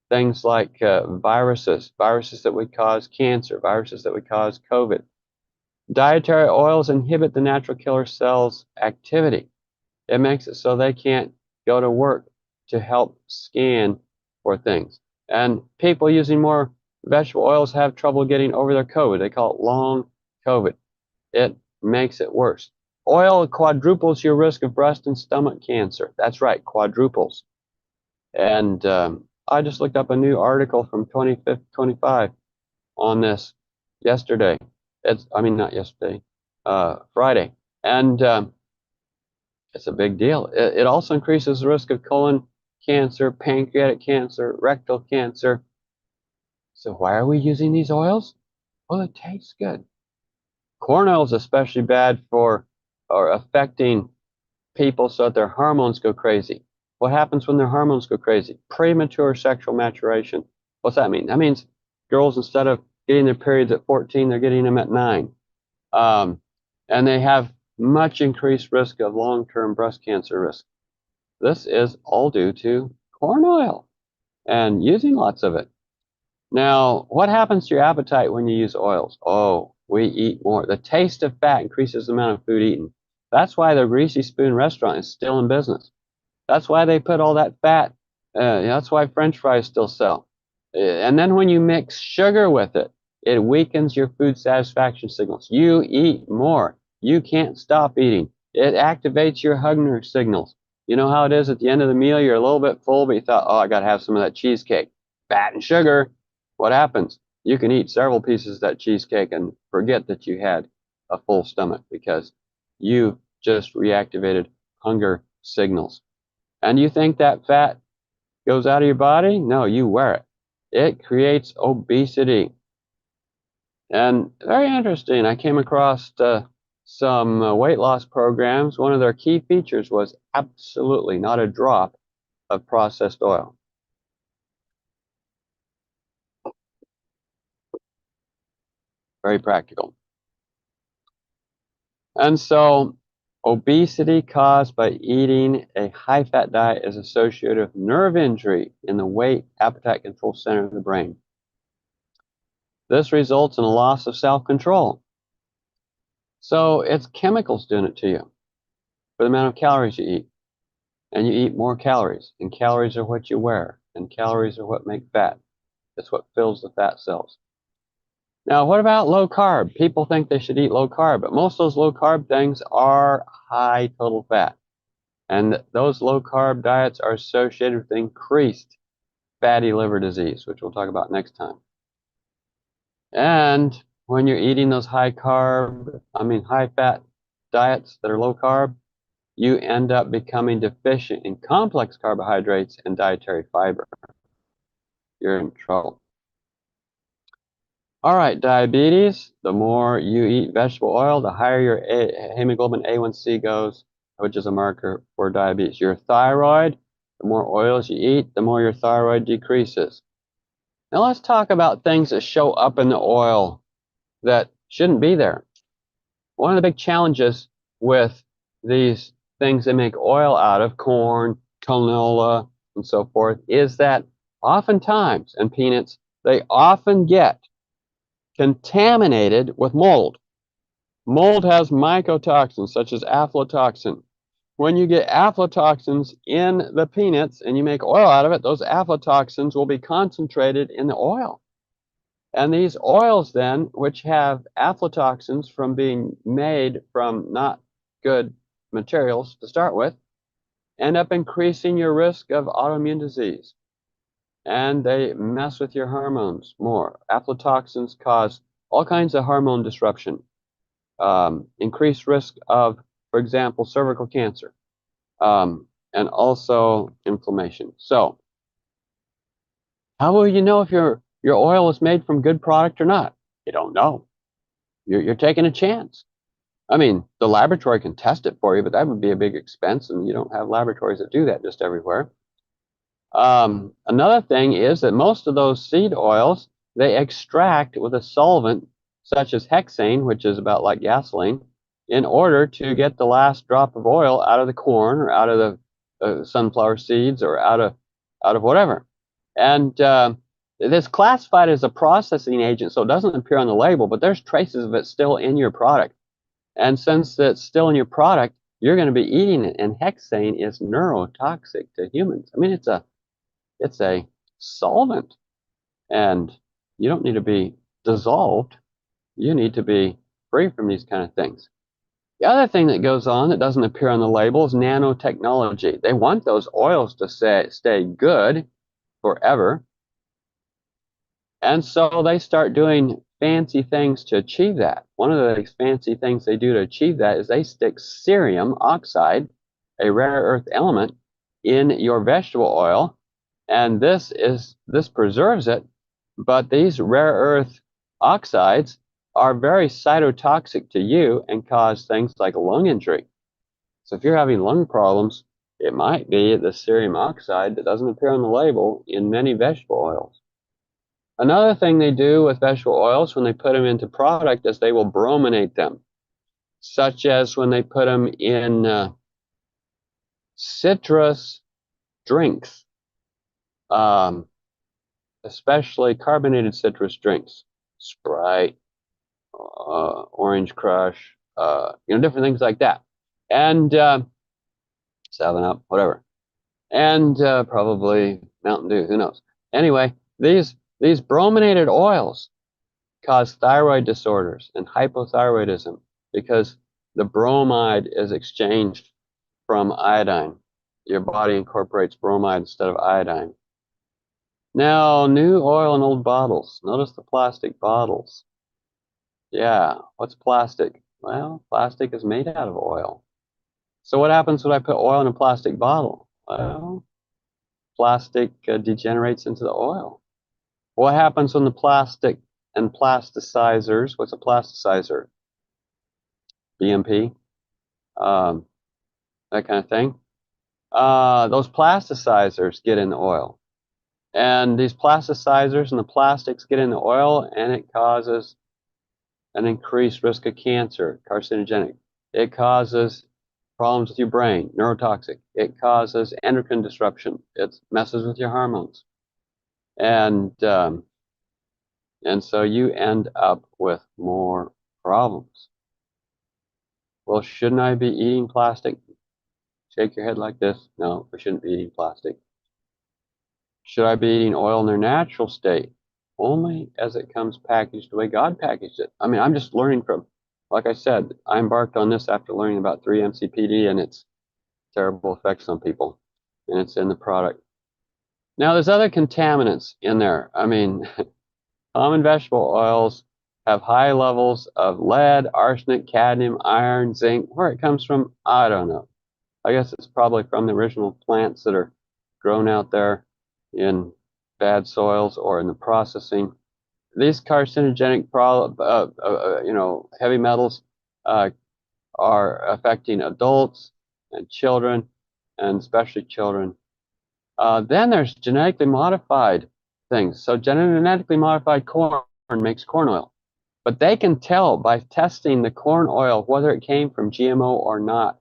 things like viruses that would cause cancer, viruses that would cause COVID. Dietary oils inhibit the natural killer cells' activity. It makes it so they can't go to work to help scan for things. And people using more vegetable oils have trouble getting over their COVID. They call it long COVID. It makes it worse. Oil quadruples your risk of breast and stomach cancer. That's right, quadruples. And I just looked up a new article from 25 on this yesterday. Not yesterday, Friday. And it's a big deal. It also increases the risk of colon cancer, pancreatic cancer, rectal cancer. So why are we using these oils? Well, it tastes good. Corn oil is especially bad for or affecting people so that their hormones go crazy. What happens when their hormones go crazy? Premature sexual maturation. What's that mean? That means girls, instead of getting their periods at 14, they're getting them at 9. And they have much increased risk of long-term breast cancer risk. This is all due to corn oil and using lots of it. Now, what happens to your appetite when you use oils? Oh, we eat more. The taste of fat increases the amount of food eaten. That's why the Greasy Spoon restaurant is still in business. That's why they put all that fat That's why French fries still sell. And then when you mix sugar with it, it weakens your food satisfaction signals. You eat more. You can't stop eating. It activates your hunger signals. You know how it is at the end of the meal, you're a little bit full, but you thought, oh, I got to have some of that cheesecake. Fat and sugar. What happens? You can eat several pieces of that cheesecake and forget that you had a full stomach because you just reactivated hunger signals. And you think that fat goes out of your body? No, you wear it. It creates obesity. And very interesting, I came across some weight loss programs. One of their key features was absolutely not a drop of processed oil. Very practical. And so obesity caused by eating a high-fat diet is associated with nerve injury in the weight appetite control center of the brain. This results in a loss of self-control. So it's chemicals doing it to you for the amount of calories you eat. And you eat more calories, and calories are what you wear, and calories are what make fat. It's what fills the fat cells. Now, what about low carb? People think they should eat low carb, but most of those low carb things are high total fat. And those low carb diets are associated with increased fatty liver disease, which we'll talk about next time. And when you're eating those high fat diets that are low carb, you end up becoming deficient in complex carbohydrates and dietary fiber. You're in trouble. All right, diabetes. The more you eat vegetable oil, the higher your hemoglobin A1C goes, which is a marker for diabetes. Your thyroid, the more oils you eat, the more your thyroid decreases. Now let's talk about things that show up in the oil that shouldn't be there. One of the big challenges with these things they make oil out of, corn, canola, and so forth, is that oftentimes, and peanuts, they often get contaminated with mold. Mold has mycotoxins such as aflatoxin. When you get aflatoxins in the peanuts and you make oil out of it, those aflatoxins will be concentrated in the oil. And these oils then, which have aflatoxins from being made from not good materials to start with, end up increasing your risk of autoimmune disease. And they mess with your hormones more. Aflatoxins cause all kinds of hormone disruption, increased risk of, for example, cervical cancer, and also inflammation. So, how will you know if your oil is made from good product or not? You don't know. You're taking a chance. I mean, the laboratory can test it for you, but that would be a big expense, and you don't have laboratories that do that just everywhere. Another thing is that most of those seed oils, they extract with a solvent such as hexane, which is about like gasoline, in order to get the last drop of oil out of the corn or out of the sunflower seeds or out of whatever. And it's classified as a processing agent, so it doesn't appear on the label, but there's traces of it still in your product. And since it's still in your product, you're going to be eating it. And hexane is neurotoxic to humans. I mean, it's a solvent, and you don't need to be dissolved. You need to be free from these kind of things. The other thing that goes on that doesn't appear on the label is nanotechnology. They want those oils to stay good forever. And so they start doing fancy things to achieve that. One of the fancy things they do to achieve that is they stick cerium oxide, a rare earth element, in your vegetable oil. And this preserves it, but these rare earth oxides are very cytotoxic to you and cause things like lung injury. So if you're having lung problems, it might be the cerium oxide that doesn't appear on the label in many vegetable oils. Another thing they do with vegetable oils when they put them into product is they will brominate them, such as when they put them in citrus drinks. Especially carbonated citrus drinks, Sprite, Orange Crush, different things like that, and 7-Up, whatever. and probably Mountain Dew, who knows. Anyway, these brominated oils cause thyroid disorders and hypothyroidism because the bromide is exchanged from iodine. Your body incorporates bromide instead of iodine. Now, new oil in old bottles. Notice the plastic bottles. Yeah, what's plastic? Well, plastic is made out of oil. So what happens when I put oil in a plastic bottle? Well, plastic degenerates into the oil. What happens when the plastic and plasticizers, what's a plasticizer? BMP, that kind of thing. Those plasticizers get in the oil. And these plasticizers and the plastics get in the oil, and it causes an increased risk of cancer, carcinogenic. It causes problems with your brain, neurotoxic. It causes endocrine disruption. It messes with your hormones. And so you end up with more problems. Well, shouldn't I be eating plastic? Shake your head like this. No, we shouldn't be eating plastic. Should I be eating oil in their natural state? Only as it comes packaged the way God packaged it. I mean, I'm just learning from, like I said, I embarked on this after learning about 3-MCPD and its terrible effects on people. And it's in the product. Now, there's other contaminants in there. I mean, common vegetable oils have high levels of lead, arsenic, cadmium, iron, zinc. Where it comes from, I don't know. I guess it's probably from the original plants that are grown out there in bad soils or in the processing. These carcinogenic, heavy metals are affecting adults and children, and especially children. Then there's genetically modified things. So genetically modified corn makes corn oil. But they can tell by testing the corn oil whether it came from GMO or not.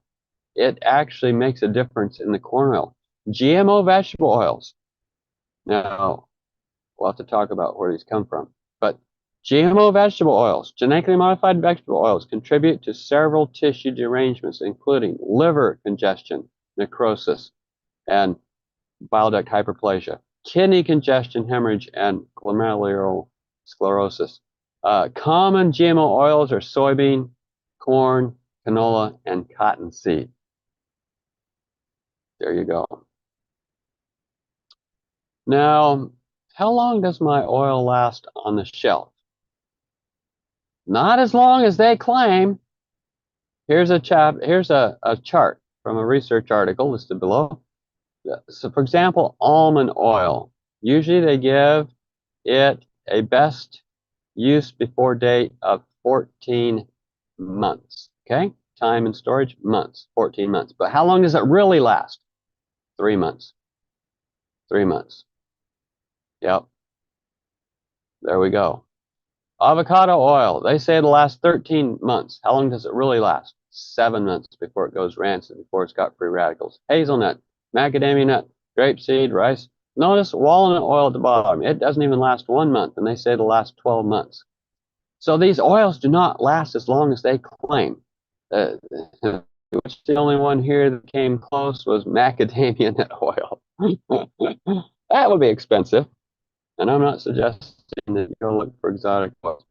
It actually makes a difference in the corn oil. GMO vegetable oils. Now, we'll have to talk about where these come from. But GMO vegetable oils, genetically modified vegetable oils, contribute to several tissue derangements, including liver congestion, necrosis, and bile duct hyperplasia, kidney congestion, hemorrhage, and glomerular sclerosis. Common GMO oils are soybean, corn, canola, and cottonseed. There you go. Now, how long does my oil last on the shelf? Not as long as they claim. Here's a chart from a research article listed below. So, for example, almond oil. Usually they give it a best use before date of 14 months. Okay? Time and storage, months, 14 months. But how long does it really last? 3 months. 3 months. Yep. There we go. Avocado oil. They say it'll last 13 months. How long does it really last? 7 months before it goes rancid, before it's got free radicals. Hazelnut, macadamia nut, grapeseed, rice. Notice walnut oil at the bottom. It doesn't even last 1 month, and they say it'll last 12 months. So these oils do not last as long as they claim. Which the only one here that came close was macadamia nut oil. That would be expensive. And I'm not suggesting that you go look for exotic oils.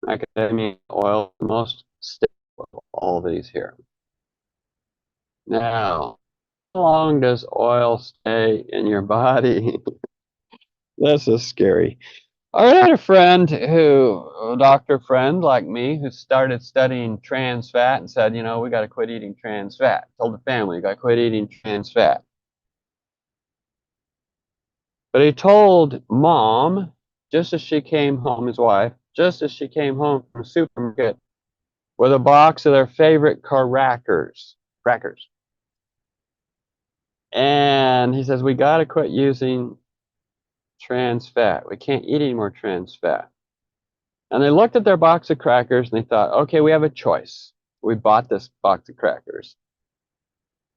Macadamia oil is the most stable of all these here. Now, how long does oil stay in your body? This is scary. I had a friend a doctor friend like me, who started studying trans fat and said, we got to quit eating trans fat. Told the family, you got to quit eating trans fat. But he told mom, just as she came home, his wife, just as she came home from the supermarket with a box of their favorite crackers. And he says, we got to quit using trans fat. We can't eat any more trans fat. And they looked at their box of crackers and they thought, okay, we have a choice. We bought this box of crackers.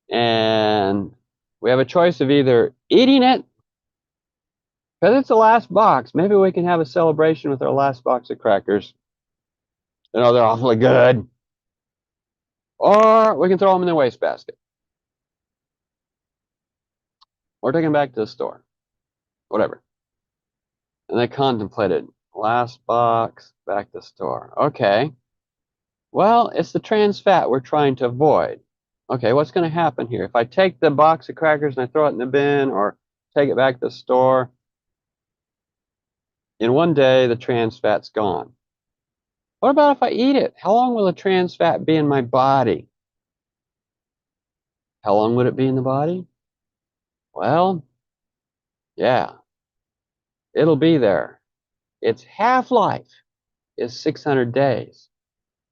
And we have a choice of either eating it, because it's the last box. Maybe we can have a celebration with our last box of crackers. They're awfully good. Or we can throw them in the wastebasket. or taking them back to the store, whatever. And they contemplated, last box, back to the store. Okay, well, it's the trans fat we're trying to avoid. Okay, what's going to happen here? If I take the box of crackers and I throw it in the bin or take it back to the store, in one day, the trans fat's gone. What about if I eat it? How long will the trans fat be in my body? How long would it be in the body? Well, yeah, it'll be there. Its half-life is 600 days.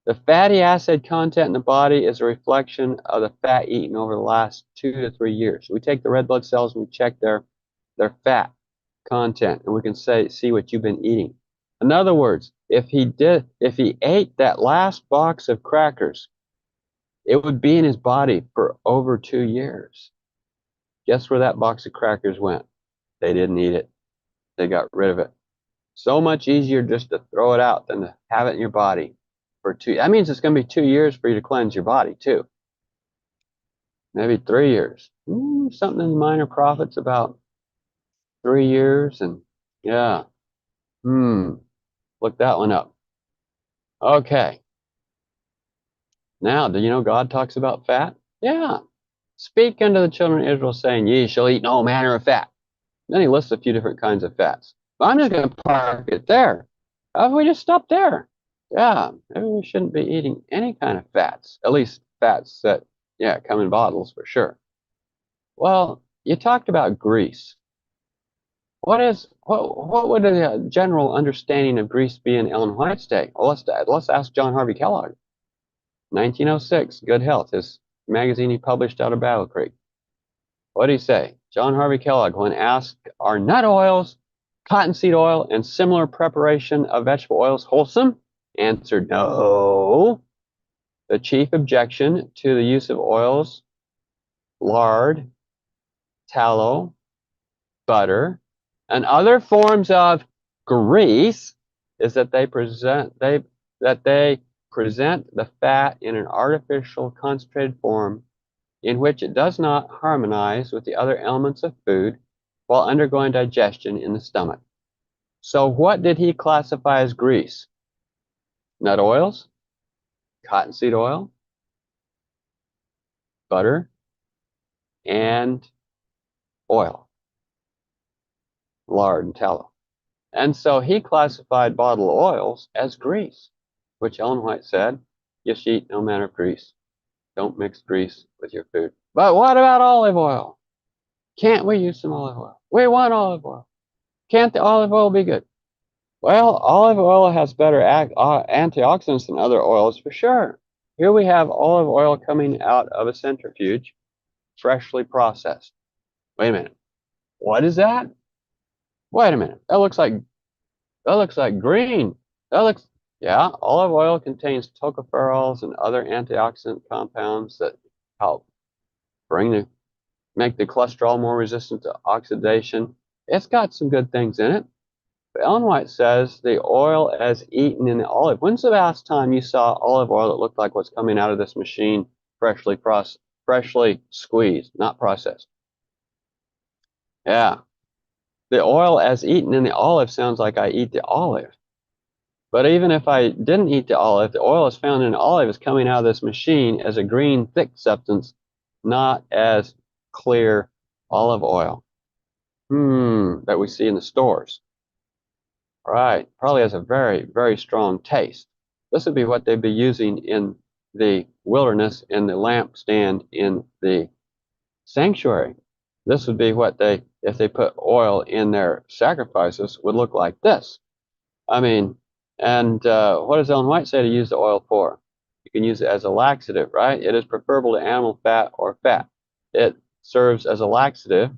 The fatty acid content in the body is a reflection of the fat eaten over the last 2 to 3 years. We take the red blood cells and we check their fat content, and we can see what you've been eating. In other words, if he ate that last box of crackers, it would be in his body for over 2 years. Guess where that box of crackers went? They didn't eat it. They got rid of it. So much easier just to throw it out than to have it in your body for 2. That means it's going to be 2 years for you to cleanse your body too. Maybe 3 years. Something in the Minor Prophets about 3 years, and yeah. Look that one up. Okay. Now, do you know God talks about fat? Yeah. Speak unto the children of Israel, saying, ye shall eat no manner of fat. Then he lists a few different kinds of fats. But I'm just going to park it there. How if we just stop there? Yeah, maybe we shouldn't be eating any kind of fats. At least fats that, yeah, come in bottles for sure. Well, you talked about grease. What would a general understanding of grease be in Ellen White's day? Well, let's ask John Harvey Kellogg. 1906, Good Health, his magazine he published out of Battle Creek. What did he say? John Harvey Kellogg, when asked, are nut oils, cottonseed oil, and similar preparation of vegetable oils wholesome? Answered no. The chief objection to the use of oils, lard, tallow, butter, and other forms of grease is that they present the fat in an artificial concentrated form in which it does not harmonize with the other elements of food while undergoing digestion in the stomach. So what did he classify as grease? Nut oils, cottonseed oil, butter, and oil, lard and tallow. And so he classified bottled oils as grease, which Ellen White said, you should eat no manner of grease. Don't mix grease with your food. But what about olive oil? Can't we use some olive oil? We want olive oil. Can't the olive oil be good? Well, olive oil has better antioxidants than other oils for sure. Here we have olive oil coming out of a centrifuge, freshly processed. Wait a minute. What is that? Wait a minute. That looks like green. Yeah, olive oil contains tocopherols and other antioxidant compounds that help make the cholesterol more resistant to oxidation. It's got some good things in it. But Ellen White says the oil as eaten in the olive. When's the last time you saw olive oil that looked like what's coming out of this machine, freshly squeezed, not processed? Yeah. The oil as eaten in the olive sounds like I eat the olive. But even if I didn't eat the olive, the oil is found in the olive is coming out of this machine as a green, thick substance, not as clear olive oil that we see in the stores. Right, probably has a very, very strong taste. This would be what they'd be using in the wilderness in the lampstand in the sanctuary. This would be what if they put oil in their sacrifices, would look like this. I mean, and what does Ellen White say to use the oil for? You can use it as a laxative, right? It is preferable to animal fat or fat. It serves as a laxative.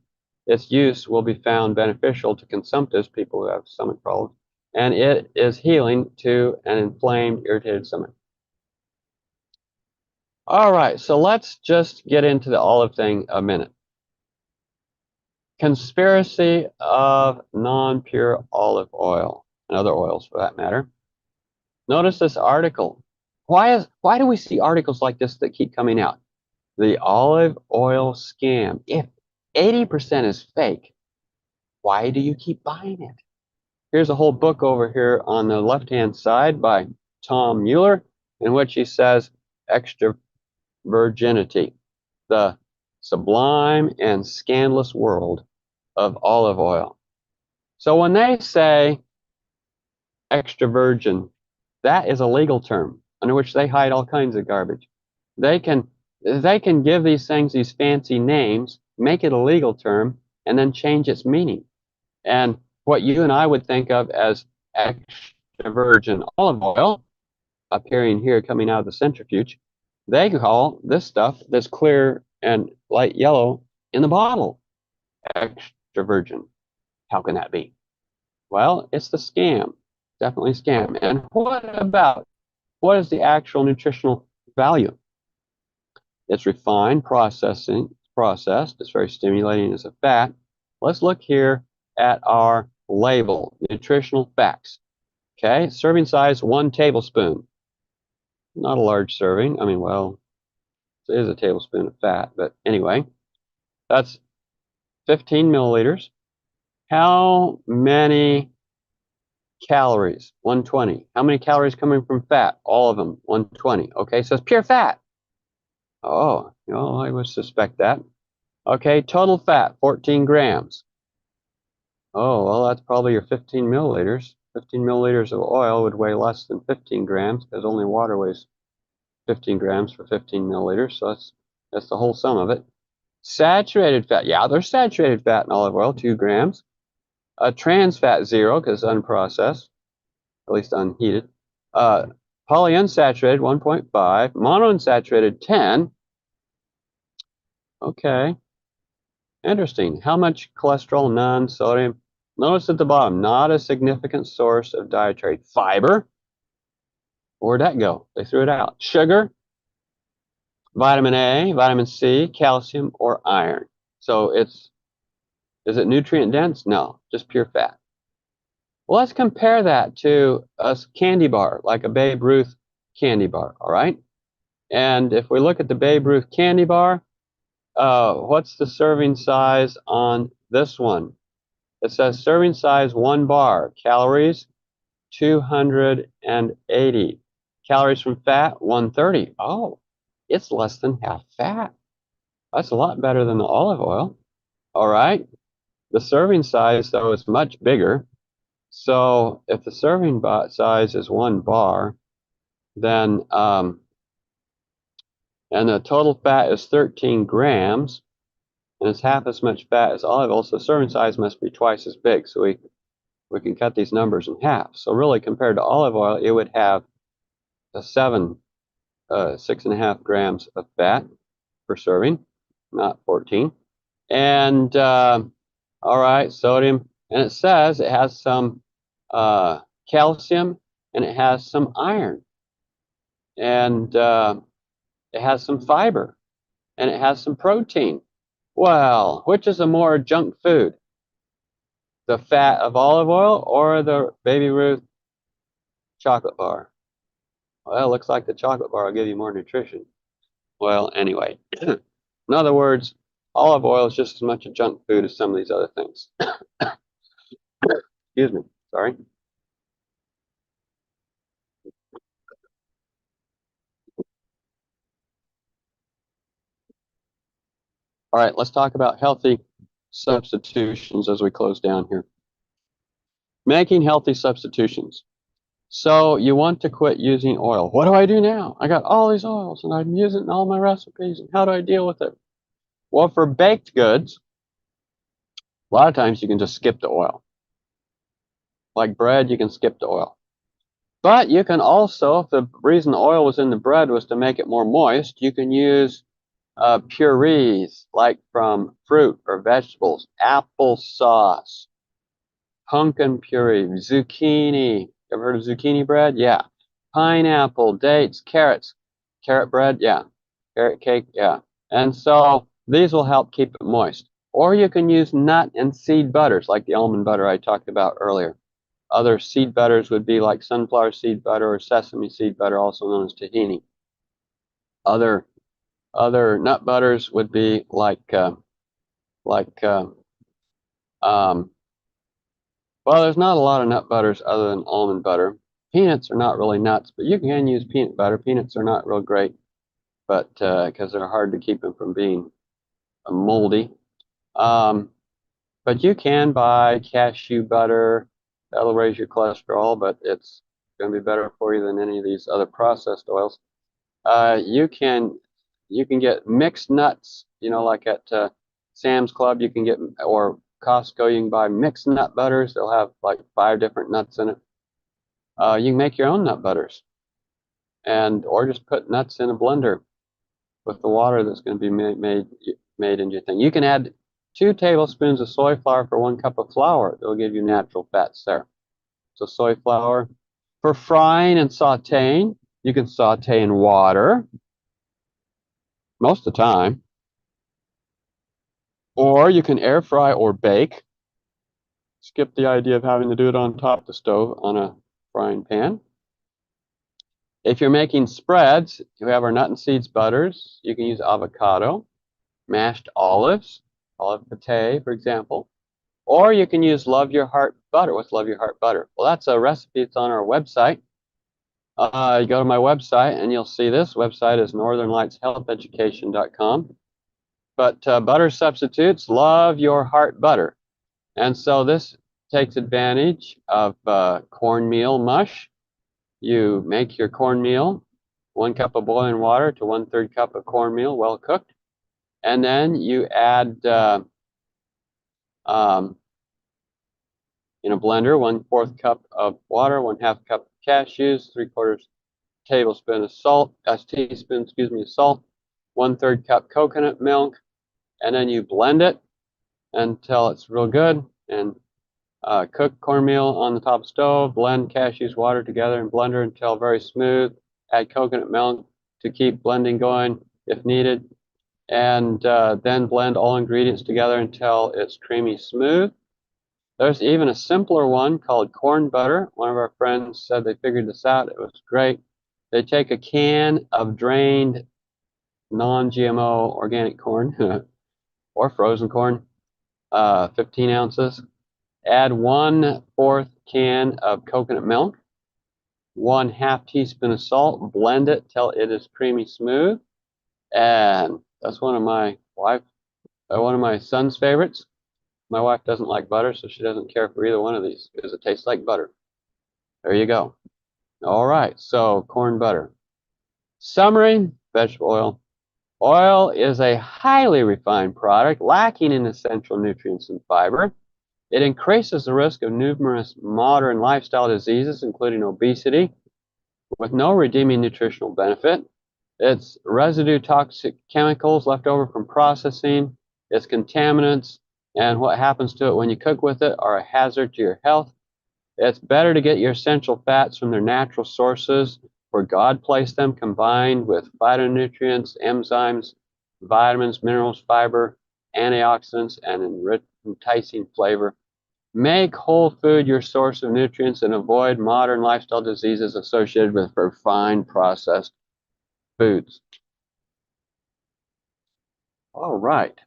Its use will be found beneficial to consumptives, people who have stomach problems, and it is healing to an inflamed, irritated stomach. All right, so let's just get into the olive thing a minute. Conspiracy of non-pure olive oil, and other oils for that matter. Notice this article. Why do we see articles like this that keep coming out? The olive oil scam. If 80% is fake. Why do you keep buying it? Here's a whole book over here on the left-hand side by Tom Mueller, in which he says extra virginity, the sublime and scandalous world of olive oil. So when they say extra virgin, that is a legal term under which they hide all kinds of garbage. They can give these things these fancy names, make it a legal term, and then change its meaning. And what you and I would think of as extra virgin olive oil, appearing here coming out of the centrifuge, they call this stuff that's clear and light yellow in the bottle extra virgin. How can that be? Well, it's the scam. Definitely a scam. And what is the actual nutritional value? It's refined, processed. It's very stimulating as a fat. Let's look here at our label, nutritional facts. Okay, serving size 1 tablespoon. Not a large serving. I mean, well, it is a tablespoon of fat, but anyway, that's 15 milliliters. How many calories? 120. How many calories coming from fat? All of them, 120. Okay, so it's pure fat. Oh, no, I would suspect that. Okay, total fat, 14 grams. Oh, well, that's probably your 15 milliliters. 15 milliliters of oil would weigh less than 15 grams because only water weighs 15 grams for 15 milliliters. So that's the whole sum of it. Saturated fat. Yeah, there's saturated fat in olive oil, 2 grams. Trans fat, 0 because it's unprocessed, at least unheated. Polyunsaturated, 1.5. Monounsaturated, 10. Okay. Interesting. How much cholesterol? None. Sodium. Notice at the bottom, not a significant source of dietary fiber. Where'd that go? They threw it out. Sugar, vitamin A, vitamin C, calcium, or iron. So is it nutrient dense? No, just pure fat. Well, let's compare that to a candy bar, like a Babe Ruth candy bar, all right? And if we look at the Babe Ruth candy bar, what's the serving size on this one? It says serving size 1 bar, calories 280, calories from fat 130. Oh, it's less than half fat. That's a lot better than the olive oil. All right. The serving size, though, is much bigger. So if the serving size is 1 bar, then and the total fat is 13 grams, and it's half as much fat as olive oil, so the serving size must be twice as big. So we can cut these numbers in half. So really, compared to olive oil, it would have 6.5 grams of fat per serving, not 14. And all right, sodium, and it says it has some calcium and it has some iron, and it has some fiber, and it has some protein. Well, which is a more junk food? The fat of olive oil or the Baby Ruth chocolate bar? Well, it looks like the chocolate bar will give you more nutrition. Well, anyway, in other words, olive oil is just as much a junk food as some of these other things. Excuse me, sorry. All right, let's talk about healthy substitutions as we close down here. Making healthy substitutions. So you want to quit using oil. What do I do now? I got all these oils and I'm using all my recipes, and how do I deal with it? Well, for baked goods, a lot of times you can just skip the oil. Like bread, you can skip the oil. But you can also, if the reason oil was in the bread was to make it more moist, you can use purees, like from fruit or vegetables, applesauce, pumpkin puree, zucchini. Ever heard of zucchini bread? Yeah. Pineapple, dates, carrots. Carrot bread? Yeah. Carrot cake? Yeah. And so these will help keep it moist. Or you can use nut and seed butters, like the almond butter I talked about earlier. Other seed butters would be like sunflower seed butter or sesame seed butter, also known as tahini. Other nut butters would be like like, well, there's not a lot of nut butters other than almond butter. Peanuts are not really nuts, but you can use peanut butter. Peanuts are not real great, but because they're hard to keep them from being moldy. But you can buy cashew butter. That'll raise your cholesterol, but it's going to be better for you than any of these other processed oils. You can get mixed nuts, like at Sam's Club, you can get, or Costco, you can buy mixed nut butters. They'll have like 5 different nuts in it. You can make your own nut butters, or just put nuts in a blender with the water that's going to be made into your thing. You can add 2 tablespoons of soy flour for 1 cup of flour. It'll give you natural fats there. So soy flour. For frying and sauteing, you can saute in water most of the time. Or you can air fry or bake. Skip the idea of having to do it on top of the stove on a frying pan. If you're making spreads, you have our nut and seeds butters. You can use avocado, mashed olives, olive pate, for example. Or you can use Love Your Heart butter. What's Love Your Heart butter? Well, that's a recipe. It's on our website. You go to my website and you'll see this. Website is northernlightshealtheducation.com. But butter substitutes, Love Your Heart butter. And so this takes advantage of cornmeal mush. You make your cornmeal, 1 cup of boiling water to 1/3 cup of cornmeal, well cooked. And then you add in a blender, 1/4 cup of water, 1/2 cup of cashews, 3/4 tablespoon of salt, teaspoon, of salt, 1/3 cup coconut milk, and then you blend it until it's real good. And cook cornmeal on the top stove, blend cashews, water together, and blender until very smooth. Add coconut milk to keep blending going if needed. And then blend all ingredients together until it's creamy smooth. There's even a simpler one called corn butter. One of our friends said they figured this out. It was great. They take a can of drained non-GMO organic corn or frozen corn, 15 ounces. Add 1/4 can of coconut milk, 1/2 teaspoon of salt, blend it till it is creamy smooth. And that's one of my son's favorites. My wife doesn't like butter, so she doesn't care for either one of these because it tastes like butter. There you go. All right, so corn butter. Summary, vegetable oil. Oil is a highly refined product lacking in essential nutrients and fiber. It increases the risk of numerous modern lifestyle diseases, including obesity, with no redeeming nutritional benefit. It's residue toxic chemicals left over from processing, it's contaminants, and what happens to it when you cook with it are a hazard to your health. It's better to get your essential fats from their natural sources where God placed them, combined with phytonutrients, enzymes, vitamins, minerals, fiber, antioxidants, and enticing flavor. Make whole food your source of nutrients and avoid modern lifestyle diseases associated with refined processed foods. All right.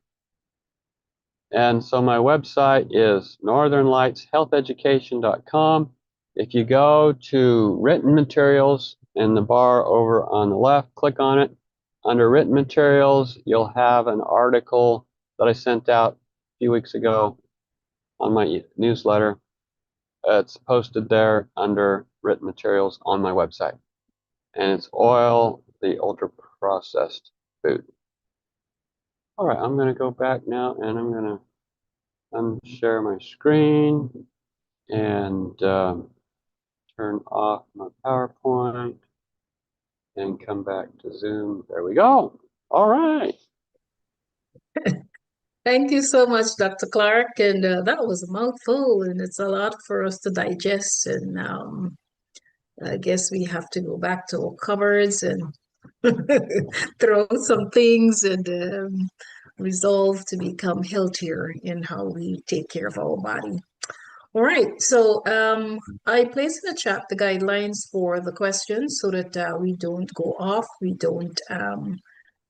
And so my website is northernlightshealtheducation.com. If you go to written materials in the bar over on the left, click on it. Under written materials, you'll have an article that I sent out a few weeks ago on my newsletter. It's posted there under written materials on my website. And it's oil, the ultra-processed food. All right, I'm going to go back now and I'm going to unshare my screen and turn off my PowerPoint and come back to Zoom. There we go. All right. Thank you so much, Dr. Clark. And that was a mouthful, and it's a lot for us to digest. And I guess we have to go back to our cupboards and throw out some things and resolve to become healthier in how we take care of our body. All right, so I placed in the chat the guidelines for the questions so that we don't go off, we don't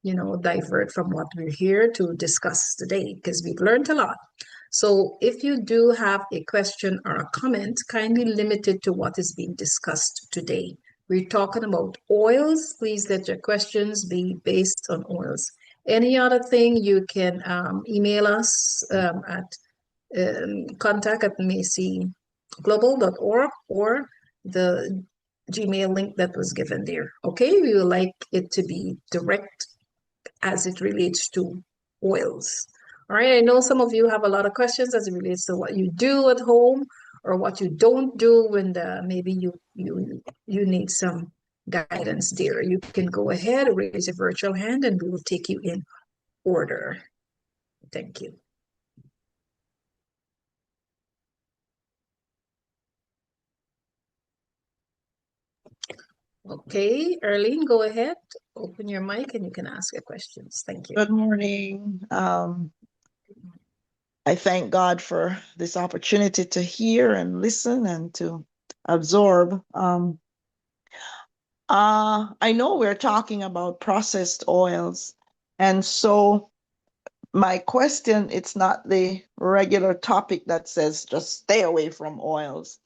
divert from what we're here to discuss today, because we've learned a lot. So if you do have a question or a comment, kindly limit it to what is being discussed today. We're talking about oils. Please let your questions be based on oils. Any other thing, you can email us at contact@macyglobal.org or the Gmail link that was given there. Okay, we would like it to be direct as it relates to oils. All right, I know some of you have a lot of questions as it relates to what you do at home or what you don't do when maybe you need some guidance there. You can go ahead, raise your virtual hand, and we will take you in order. Thank you. Okay, Arlene, go ahead, open your mic, and you can ask your questions. Thank you. Good morning. I thank God for this opportunity to hear and listen and to absorb. I know we're talking about processed oils, and so my question, it's not the regular topic that says just stay away from oils,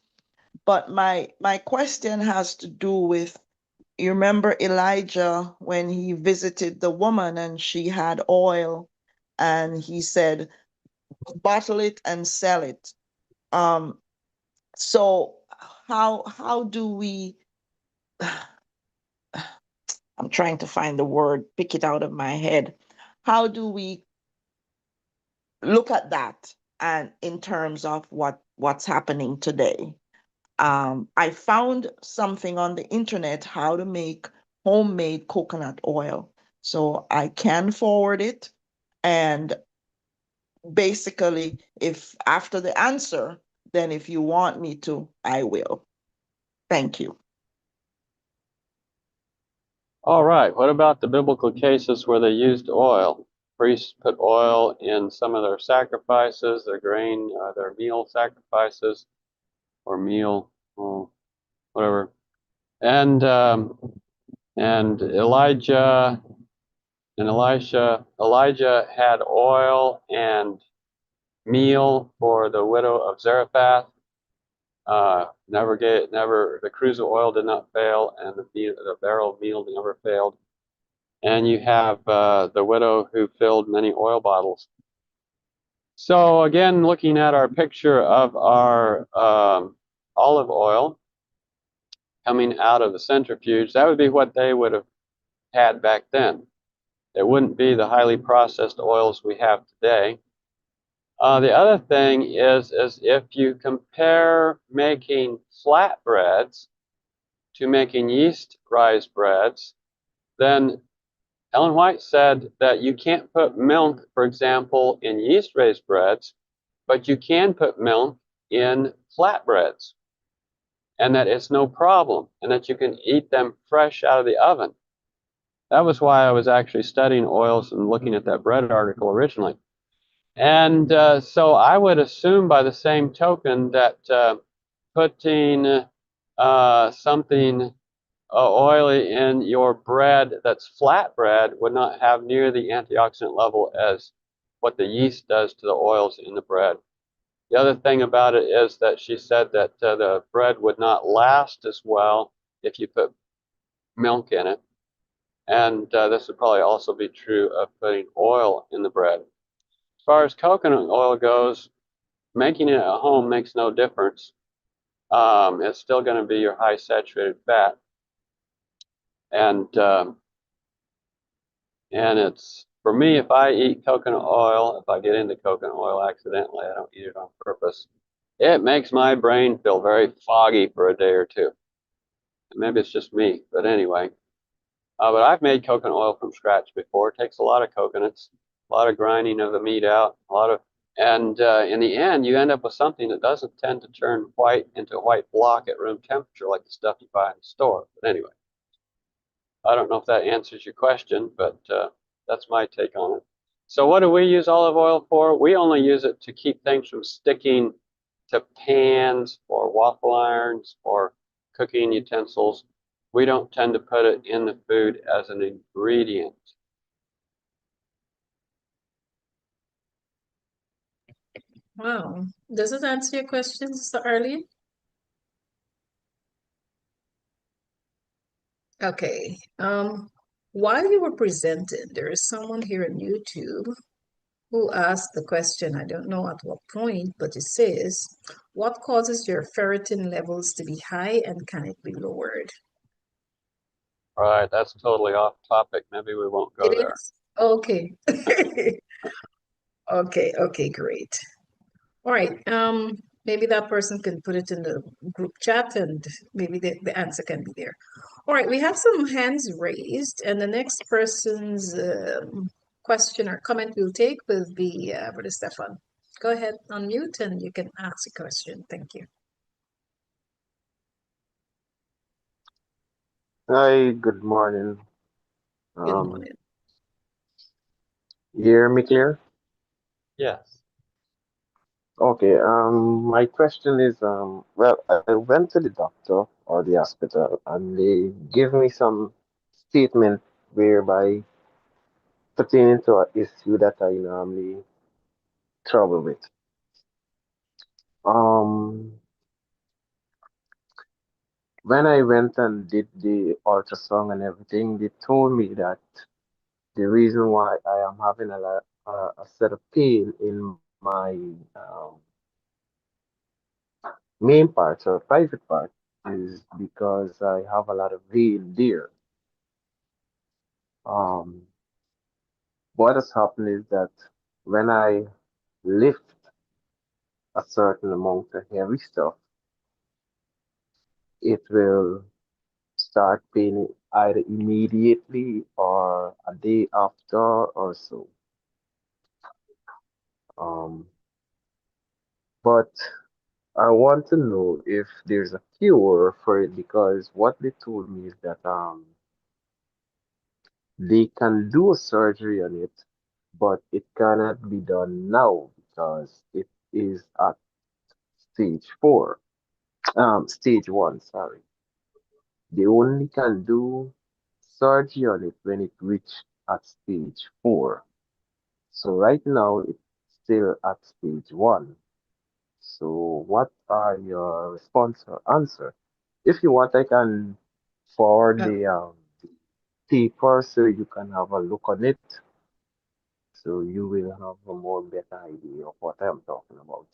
but my question has to do with, you remember Elijah when he visited the woman and she had oil and he said, bottle it and sell it. So how do we, I'm trying to find the word, pick it out of my head. How do we look at that and in terms of what's happening today? I found something on the internet how to make homemade coconut oil. So I can forward it, and basically, if after the answer, then if you want me to, I will. Thank you. All right, what about the biblical cases where they used oil? Priests put oil in some of their sacrifices, their grain, their meal sacrifices, or meal, whatever. And Elijah and Elijah had oil and meal for the widow of Zarephath. The cruse of oil did not fail, and the barrel of meal never failed. And you have the widow who filled many oil bottles. So again, looking at our picture of our olive oil coming out of the centrifuge, that would be what they would have had back then. It wouldn't be the highly processed oils we have today. The other thing is if you compare making flatbreads to making yeast rise breads, then Ellen White said that you can't put milk, for example, in yeast raised breads, but you can put milk in flatbreads, and that it's no problem, and that you can eat them fresh out of the oven. That was why I was actually studying oils and looking at that bread article originally. And so I would assume by the same token that putting something oily in your bread that's flat bread would not have near the antioxidant level as what the yeast does to the oils in the bread. The other thing about it is that she said that the bread would not last as well if you put milk in it. And this would probably also be true of putting oil in the bread. As far as coconut oil goes, making it at home makes no difference. It's still going to be your high saturated fat. And it's, for me, if I eat coconut oil, if I get into coconut oil accidentally, I don't eat it on purpose, it makes my brain feel very foggy for a day or two. Maybe it's just me, but anyway. But I've made coconut oil from scratch before. It takes a lot of coconuts, a lot of grinding of the meat out, and in the end, you end up with something that doesn't tend to turn white into a white block at room temperature like the stuff you buy in the store. But anyway, I don't know if that answers your question, but that's my take on it. So what do we use olive oil for? We only use it to keep things from sticking to pans or waffle irons or cooking utensils. We don't tend to put it in the food as an ingredient. Wow. Does it answer your question, Sister Arlene? Okay. While you were presenting, there is someone here on YouTube who asked the question, I don't know at what point, but it says, what causes your ferritin levels to be high and can it be lowered? Right, that's totally off topic. Maybe we won't go It there. is? Okay. Okay, great. All right. Maybe that person can put it in the group chat and maybe the answer can be there. All right, we have some hands raised, and the next person's question or comment we'll take will be Brother Stefan. Go ahead, unmute, and you can ask a question. Thank you. Hi, good morning. Good morning. You hear me clear? Yes. Okay, my question is, well, I went to the doctor or the hospital and they give me some statement whereby pertaining to an issue that I normally trouble with. Um, when I went and did the ultrasound and everything, they told me that the reason why I am having a set of pain in my main part or private part is because I have a lot of vein there. Um, what has happened is that when I lift a certain amount of heavy stuff, it will start paining either immediately or a day after or so. Um, but I want to know if there's a cure for it because what they told me is that they can do a surgery on it, but it cannot be done now because it is at stage four. Stage one, sorry. They only can do surgery on it when it reach at stage four. So right now it's still at stage one. So what are your response or answer? If you want, I can forward Uh, the paper so you can have a look on it. So you will have a more better idea of what I'm talking about.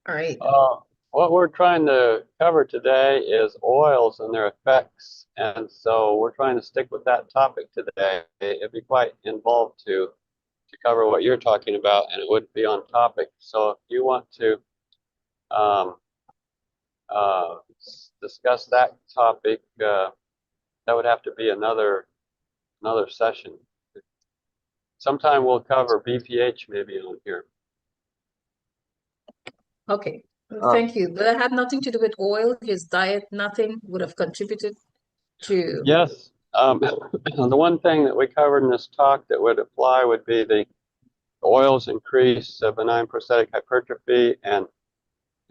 all right. What we're trying to cover today is oils and their effects, and so we're trying to stick with that topic today. It'd be quite involved to cover what you're talking about, and it wouldn't be on topic. So if you want to um, discuss that topic, that would have to be another session. Sometime we'll cover BPH maybe on here. Okay. Uh, Thank you. But that had nothing to do with oil. His diet, nothing would have contributed to. Yes. The one thing that we covered in this talk that would apply would be the oils increase benign prostatic hypertrophy and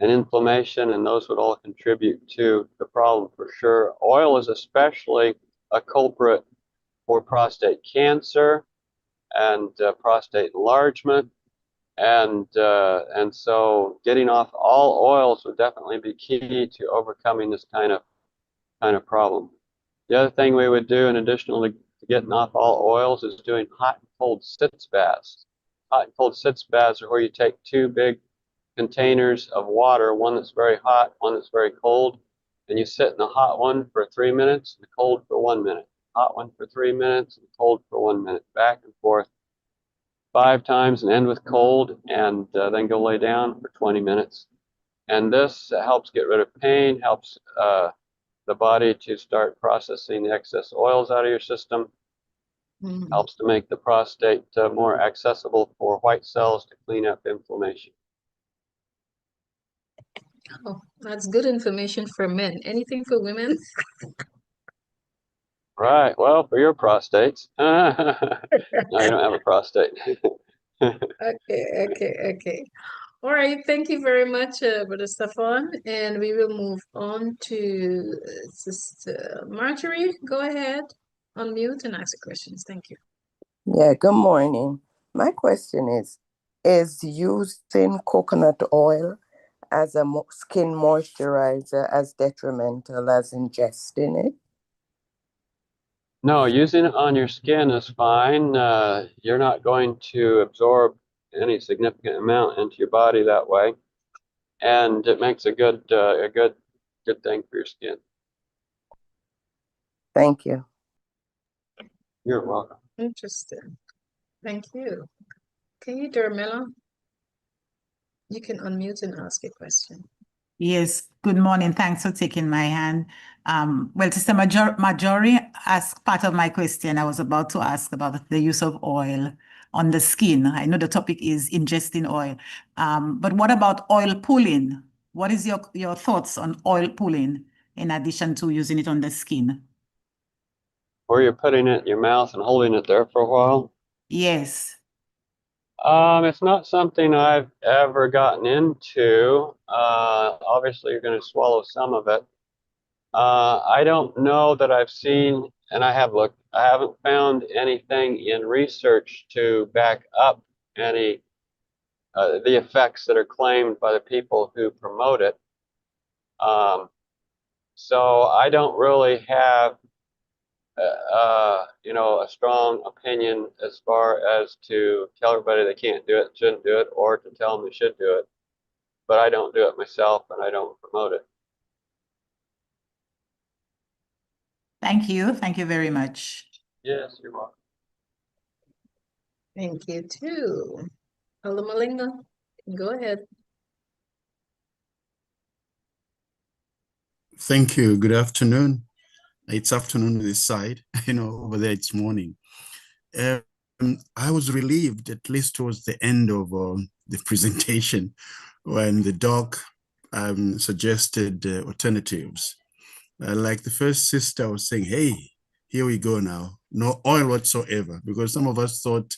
inflammation, and those would all contribute to the problem for sure. Oil is especially a culprit for prostate cancer and prostate enlargement, and so getting off all oils would definitely be key to overcoming this kind of problem. The other thing we would do in addition to getting off all oils is doing hot and cold sitz baths. Hot and cold sitz baths are where you take two big containers of water, one that's very hot, one that's very cold, and you sit in the hot one for 3 minutes and the cold for 1 minute. Hot one for 3 minutes and cold for 1 minute, back and forth 5 times and end with cold, and then go lay down for 20 minutes. And this helps get rid of pain, helps the body to start processing the excess oils out of your system, Mhm. helps to make the prostate more accessible for white cells to clean up inflammation. Oh, that's good information for men. Anything for women? Right. Well, for your prostates. No, you don't have a prostate. Okay. All right. Thank you very much, Brother Stefan. And we will move on to Sister Marjorie. Go ahead. unmute and ask your questions. Thank you. Yeah, good morning. My question is using coconut oil as a skin moisturizer as detrimental as ingesting it? No, using it on your skin is fine. You're not going to absorb any significant amount into your body that way, and it makes a good thing for your skin. Thank you. You're welcome. Interesting. Thank you. Okay, Dermela, you can unmute and ask a question. Yes, good morning. Thanks for taking my hand. Well, Sister Marjorie asked part of my question. I was about to ask about the use of oil on the skin. I know the topic is ingesting oil, but what about oil pulling? What is your thoughts on oil pulling in addition to using it on the skin? Or you're putting it in your mouth and holding it there for a while. Yes. It's not something I've ever gotten into. Obviously, you're going to swallow some of it. I don't know that I've seen, and I have looked, I haven't found anything in research to back up any the effects that are claimed by the people who promote it. So I don't really have a strong opinion as far as to tell everybody they can't do it, shouldn't do it, or to tell them they should do it. But I don't do it myself, and I don't promote it. Thank you. Thank you very much. Yes, you're welcome. Thank you too. Hello, Malinga. Go ahead. Thank you. Good afternoon. It's afternoon this side. Over there it's morning. I was relieved, at least towards the end of the presentation, when the doc suggested alternatives. Like the first sister was saying, hey, here we go now. No oil whatsoever, because some of us thought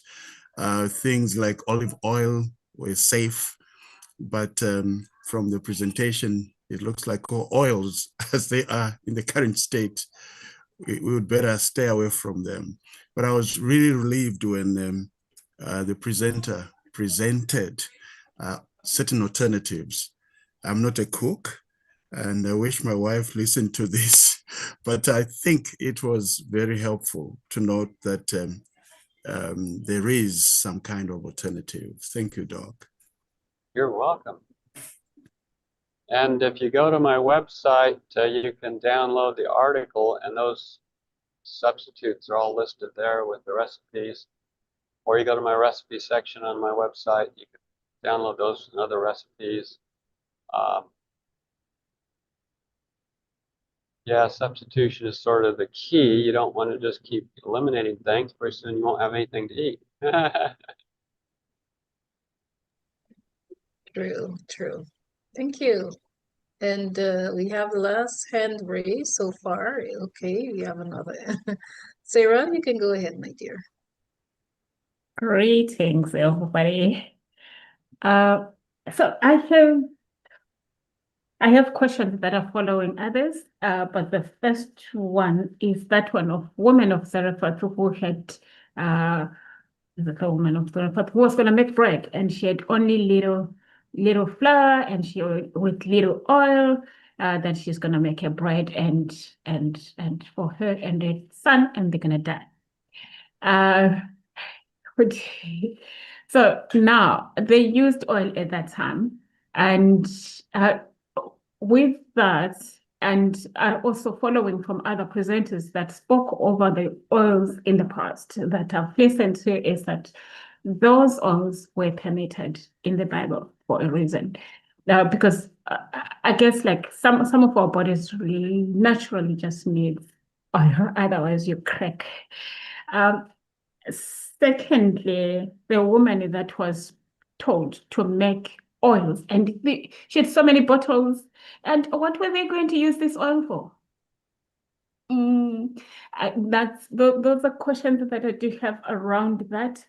things like olive oil were safe, but from the presentation, it looks like all oils, as they are in the current state, we would better stay away from them. But I was really relieved when the presenter presented certain alternatives. I'm not a cook, and I wish my wife listened to this, but I think it was very helpful to note that there is some kind of alternative. Thank you, Doc. You're welcome. And if you go to my website, you can download the article, and those substitutes are all listed there with the recipes. Or you go to my recipe section on my website, you can download those and other recipes. Yeah, substitution is sort of the key. You don't want to just keep eliminating things. Pretty soon you won't have anything to eat. True, true. Thank you. And we have the last hand raised so far. Okay, we have another. Sarah, you can go ahead, my dear. Greetings, everybody. So I have questions that are following others, but the first one is that one of woman of Zarephath who had the woman of Zarephath who was going to make bread, and she had only little flour, and she with little oil. That she's going to make her bread and for her and her son, and they're going to die. So now they used oil at that time, and with that, and also following from other presenters that spoke over the oils in the past that I've listened to, is that those oils were permitted in the Bible for a reason. Because I guess like some of our bodies really naturally just need oil, otherwise you crack. Secondly, the woman that was told to make oils, and she had so many bottles, and what were they going to use this oil for? Those are questions that I do have around that.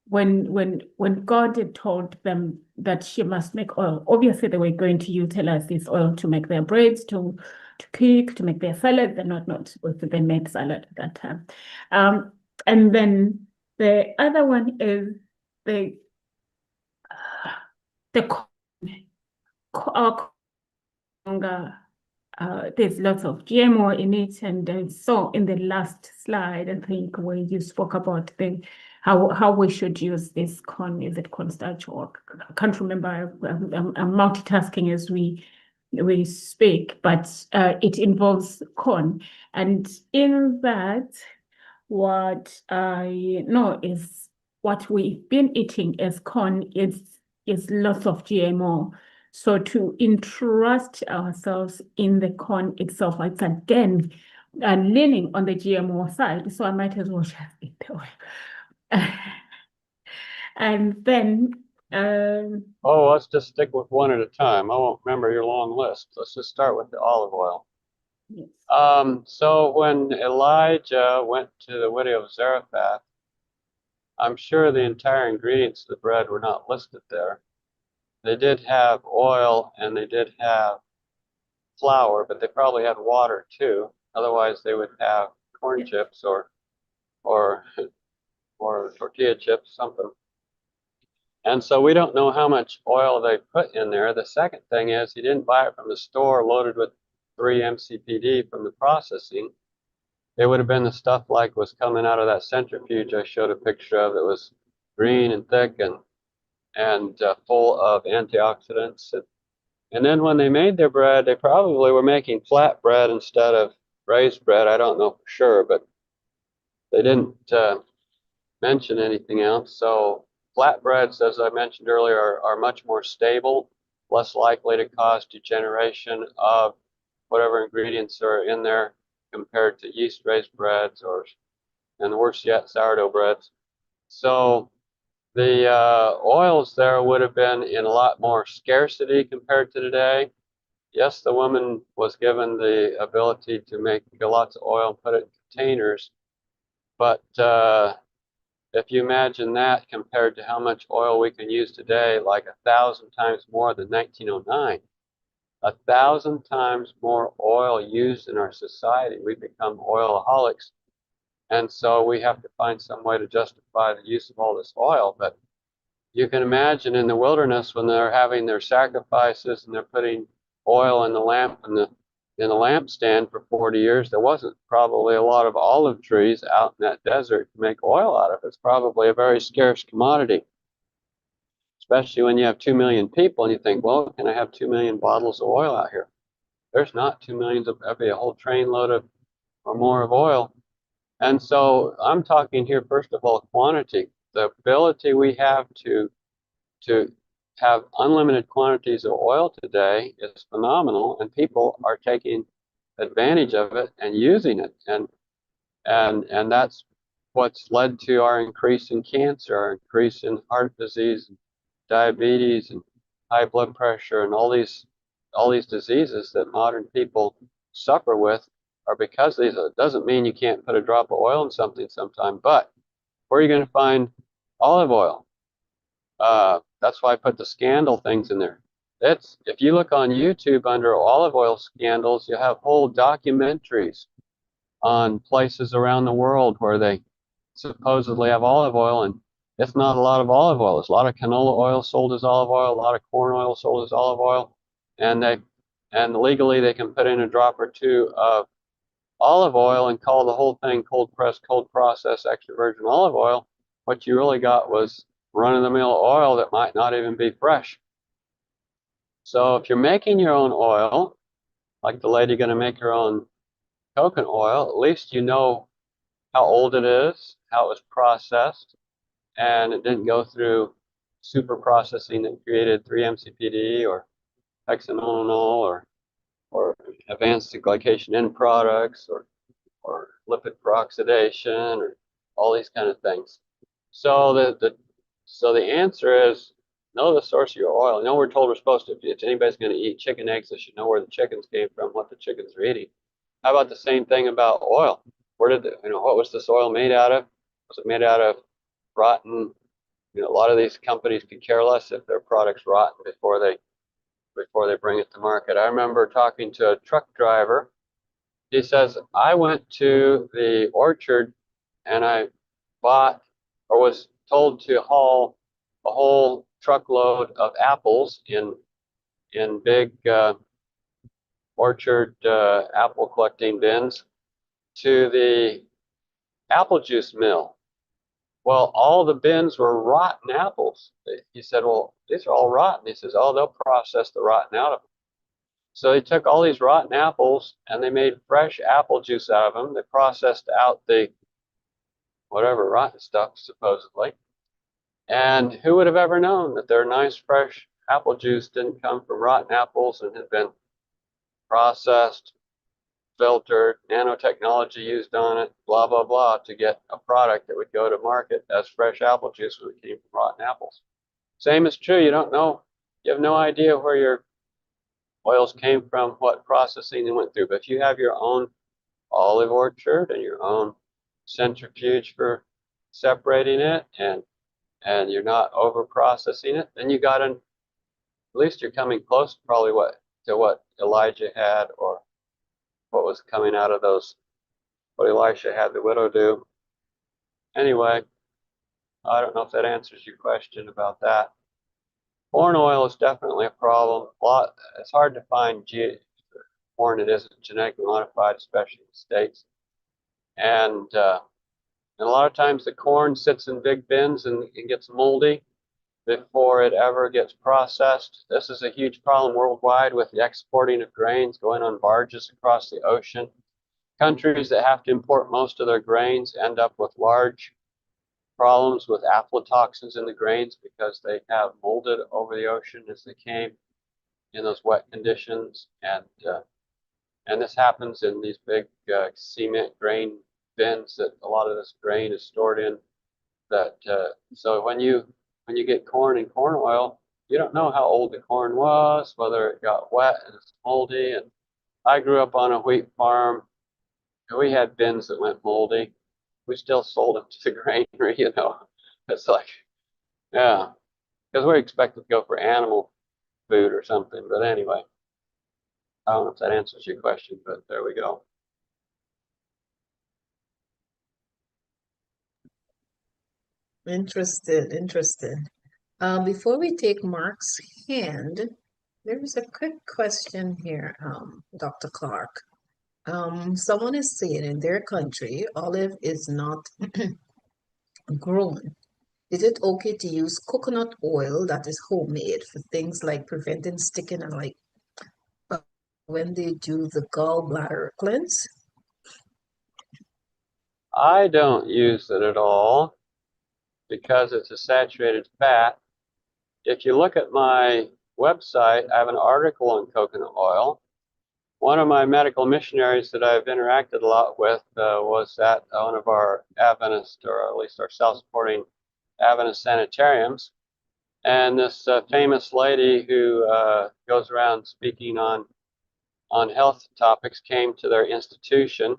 When God had told them that she must make oil, obviously they were going to utilize this oil to make their breads, to to cook, to make their salad. They're not supposed to, they made salad at that time. And then the other one is the there's lots of GMO in it, and I saw in the last slide, I think, where you spoke about how we should use this corn. Is it cornstarch or I can't remember. I'm multitasking as we speak, but it involves corn, and in that, what I know is what we've been eating as corn is lots of GMO. So to entrust ourselves in the corn itself, it's again leaning on the GMO side. So I might as well just eat the oil. And then Oh, let's just stick with one at a time. I won't remember your long list. Let's just start with the olive oil. yes. So when Elijah went to the widow of Zarephath, I'm sure the entire ingredients of the bread were not listed there. They did have oil and they did have flour, but they probably had water too. Otherwise, they would have corn chips or tortilla chips, something. And so we don't know how much oil they put in there. The second thing is he didn't buy it from the store loaded with 3 MCPD from the processing. It would have been the stuff like was coming out of that centrifuge I showed a picture of that was green and thick and full of antioxidants. And then when they made their bread, they probably were making flat bread instead of raised bread. I don't know for sure, but they didn't mention anything else. So flatbreads, as I mentioned earlier, are much more stable, less likely to cause degeneration of whatever ingredients are in there compared to yeast-raised breads and worse yet, sourdough breads. So the oils there would have been in a lot more scarcity compared to today. Yes, the woman was given the ability to make lots of oil and put it in containers, but if you imagine that compared to how much oil we can use today, like 1,000 times more than 1909, 1,000 times more oil used in our society, we become oilaholics. And so we have to find some way to justify the use of all this oil. But you can imagine in the wilderness when they're having their sacrifices and they're putting oil in the lamp in the lampstand for 40 years, there wasn't probably a lot of olive trees out in that desert to make oil out of. It's probably a very scarce commodity, especially when you have 2 million people and you think, well, can I have 2 million bottles of oil out here? There's not 2 million, that'd be a whole train load of or more of oil. And so I'm talking here, first of all, quantity. The ability we have to have unlimited quantities of oil today is phenomenal, and people are taking advantage of it and using it. And that's what's led to our increase in cancer, our increase in heart disease, diabetes, and high blood pressure, and all these diseases that modern people suffer with are because these. It doesn't mean you can't put a drop of oil in something sometime, but where are you going to find olive oil? That's why I put the scandal things in there. If you look on YouTube under olive oil scandals, you have whole documentaries on places around the world where they supposedly have olive oil, and it's not a lot of olive oil. There's a lot of canola oil sold as olive oil, a lot of corn oil sold as olive oil, and legally they can put in a drop or two of olive oil and call the whole thing cold pressed, cold processed extra virgin olive oil. What you really got was run-of-the-mill oil that might not even be fresh. So if you're making your own oil, like the lady going to make her own coconut oil, at least you know how old it is, how it was processed, and it didn't go through super processing that created 3-MCPD or hexanonol or advanced glycation end products or lipid peroxidation or all these kind of things. So the answer is know the source of your oil. Know we're told we're supposed to. If anybody's going to eat chicken eggs, they should know where the chickens came from, what the chickens are eating. How about the same thing about oil? What was this oil made out of? Was it made out of rotten? A lot of these companies could care less if their product's rotten before they before they bring it to market. I remember talking to a truck driver. He says, I went to the orchard and I bought or was told to haul a whole truckload of apples in big orchard apple collecting bins to the apple juice mill. Well, all the bins were rotten apples. He said, well, these are all rotten. He says, oh, they'll process the rotten out of them. So they took all these rotten apples and they made fresh apple juice out of them. They processed out the whatever rotten stuff, supposedly. And who would have ever known that their nice fresh apple juice didn't come from rotten apples and had been processed, filtered, nanotechnology used on it, blah, blah, blah, to get a product that would go to market as fresh apple juice when it came from rotten apples. Same is true. You don't know. You have no idea where your oils came from, what processing they went through. But if you have your own olive orchard and your own centrifuge for separating it and you're not over processing it, then you got at least you're coming close probably to what Elijah had or what was coming out of what Elisha had the widow do. Anyway, I don't know if that answers your question about that. Corn oil is definitely a problem. It's hard to find corn that isn't genetically modified, especially in the States. And a lot of times the corn sits in big bins and gets moldy before it ever gets processed. This is a huge problem worldwide with the exporting of grains going on barges across the ocean. Countries that have to import most of their grains end up with large problems with aflatoxins in the grains because they have molded over the ocean as they came in those wet conditions. And this happens in these big cement grain bins that a lot of this grain is stored in. So when you get corn and corn oil, you don't know how old the corn was, whether it got wet and it's moldy. And I grew up on a wheat farm, and we had bins that went moldy. We still sold them to the granary, you know. It's like, yeah, because we're expected to go for animal food or something. But anyway, I don't know if that answers your question, but there we go. Interesting. Before we take Mark's hand, there is a quick question here, Dr. Clark. Someone is saying in their country, olive is not grown. Is it okay to use coconut oil that is homemade for things like preventing sticking and like when they do the gallbladder cleanse? I don't use it at all because it's a saturated fat. If you look at my website, I have an article on coconut oil. One of my medical missionaries that I've interacted a lot with was at one of our Adventist, or at least our self-supporting Adventist sanitariums. And this famous lady who goes around speaking on health topics came to their institution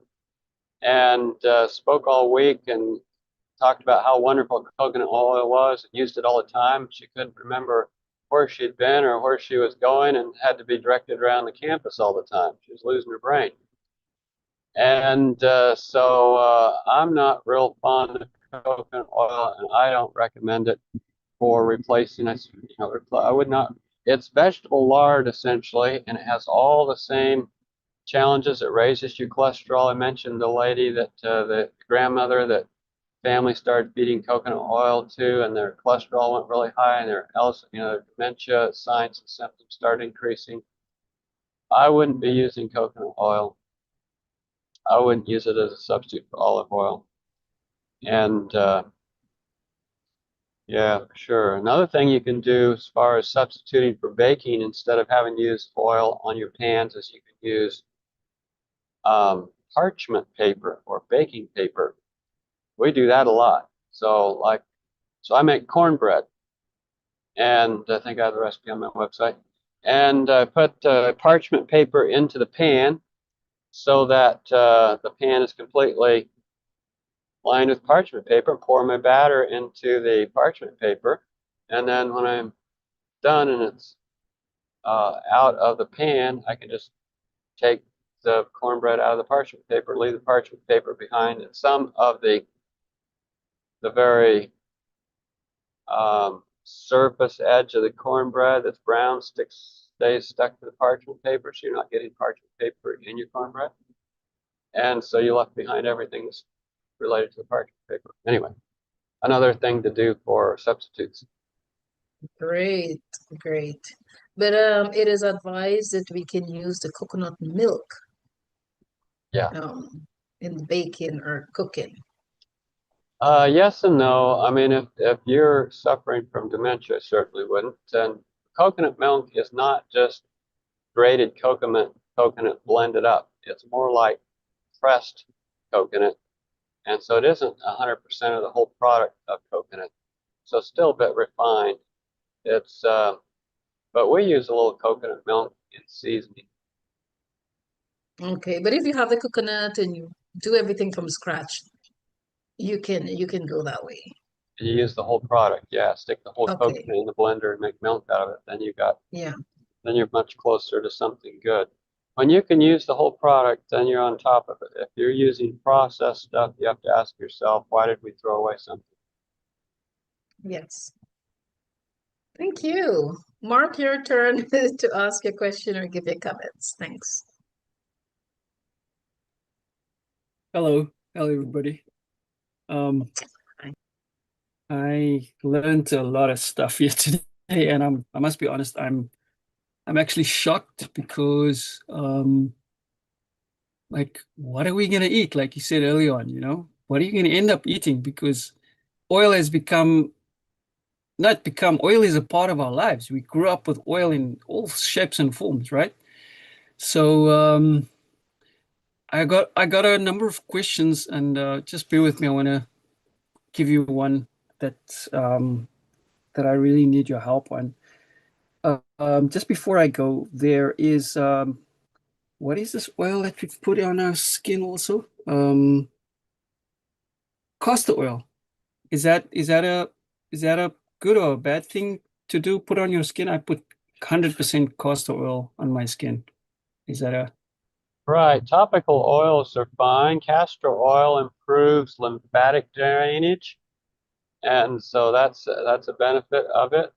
and spoke all week and talked about how wonderful coconut oil was, used it all the time. She couldn't remember where she'd been or where she was going and had to be directed around the campus all the time. She was losing her brain. And so I'm not real fond of coconut oil, and I don't recommend it for replacing it. I would not. It's vegetable lard essentially, and it has all the same challenges. It raises your cholesterol. I mentioned the lady that the grandmother that family started feeding coconut oil to, and their cholesterol went really high, and their dementia signs and symptoms started increasing. I wouldn't be using coconut oil. I wouldn't use it as a substitute for olive oil. And yeah, sure. Another thing you can do as far as substituting for baking, instead of having to use oil on your pans, is you can use parchment paper or baking paper. We do that a lot. So I make cornbread, and I think I have the recipe on my website. And I put parchment paper into the pan so that the pan is completely lined with parchment paper. Pour my batter into the parchment paper, and then when I'm done and it's out of the pan, I can just take the cornbread out of the parchment paper, leave the parchment paper behind, and some of the very surface edge of the cornbread that's brown stays stuck to the parchment paper, so you're not getting parchment paper in your cornbread. And so you left behind everything that's related to the parchment paper. Anyway, another thing to do for substitutes. Great, great. But it is advised that we can use the coconut milk Yeah. in baking or cooking. Yes and no. I mean, if you're suffering from dementia, I certainly wouldn't. And coconut milk is not just grated coconut blended up. It's more like pressed coconut. And so it isn't 100% of the whole product of coconut. So it's still a bit refined. It's, but we use a little coconut milk in seasoning. Okay, but if you have the coconut and you do everything from scratch, you can go that way. You use the whole product, yeah. Stick the whole Okay. coconut in the blender and make milk out of it. Then Yeah. you're much closer to something good. When you can use the whole product, then you're on top of it. If you're using processed stuff, you have to ask yourself, why did we throw away something? Yes. Thank you. Mark, your turn to ask your question or give your comments. Thanks. Hello, everybody. Hi. I learned a lot of stuff here today, and I must be honest, I'm actually shocked because like, what are we gonna eat? Like you said early on, what are you gonna end up eating? Because oil has oil is a part of our lives. We grew up with oil in all shapes and forms, right? So I got a number of questions, and just bear with me. I want to give you one that I really need your help on. Just before I go, there is what is this oil that we put on our skin also? Castor oil. Is that a good or a bad thing to do? Put on your skin? I put 100% castor oil on my skin. Is that a Right, topical oils are fine. Castor oil improves lymphatic drainage, and so that's a benefit of it.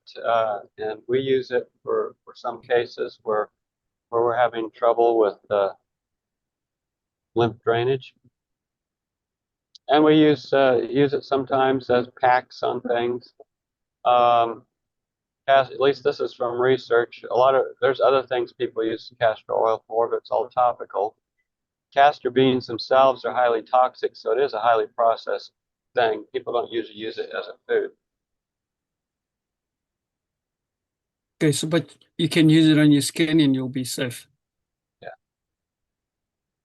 And we use it for some cases where we're having trouble with lymph drainage. And we use it sometimes as packs on things. At least this is from research. There's other things people use castor oil for, but it's all topical. Castor beans themselves are highly toxic, so it is a highly processed thing. People don't usually use it as a food. okay? So, but you can use it on your skin and you'll be safe. Yeah.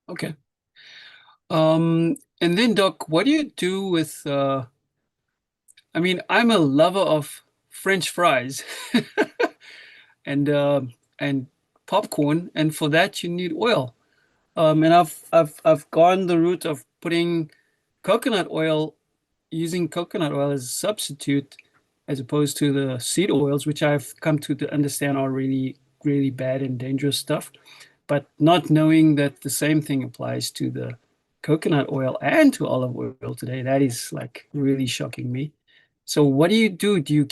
Okay. And then Doc, what do you do with I mean, I'm a lover of French fries and popcorn, and for that you need oil. And I've gone the route of putting coconut oil, using coconut oil as a substitute, as opposed to the seed oils, which I've come to understand are really, really bad and dangerous stuff. But not knowing that the same thing applies to the coconut oil and to olive oil today, that is like really shocking me. So what do you do? Do you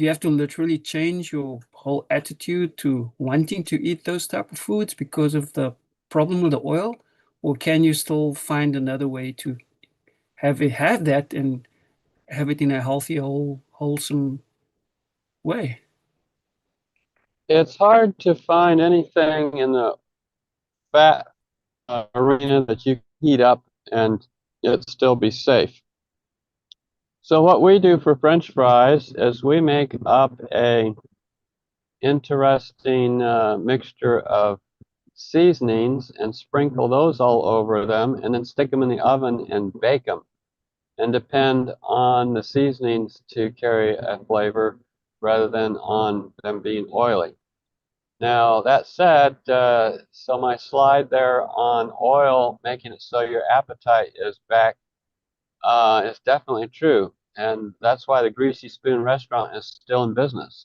have to literally change your whole attitude to wanting to eat those type of foods because of the problem with the oil? Or can you still find another way to have that and have it in a healthy, wholesome way? It's hard to find anything in the fat arena that you can heat up and it still be safe. So what we do for French fries is we make up a interesting mixture of seasonings and sprinkle those all over them and then stick them in the oven and bake them, and depend on the seasonings to carry a flavor rather than on them being oily. Now, that said, so my slide there on oil, making it so your appetite is back, is definitely true. And that's why the Greasy Spoon restaurant is still in business.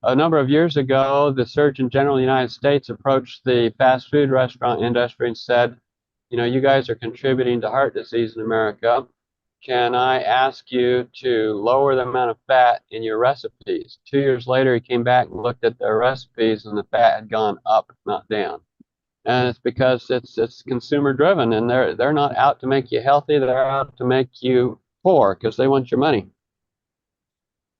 a number of years ago, the Surgeon General of the United States approached the fast food restaurant industry and said, you know, you guys are contributing to heart disease in America. Can I ask you to lower the amount of fat in your recipes? 2 years later, he came back and looked at their recipes, and the fat had gone up, not down. And it's because it's consumer driven, and they're not out to make you healthy. They're out to make you poor because they want your money.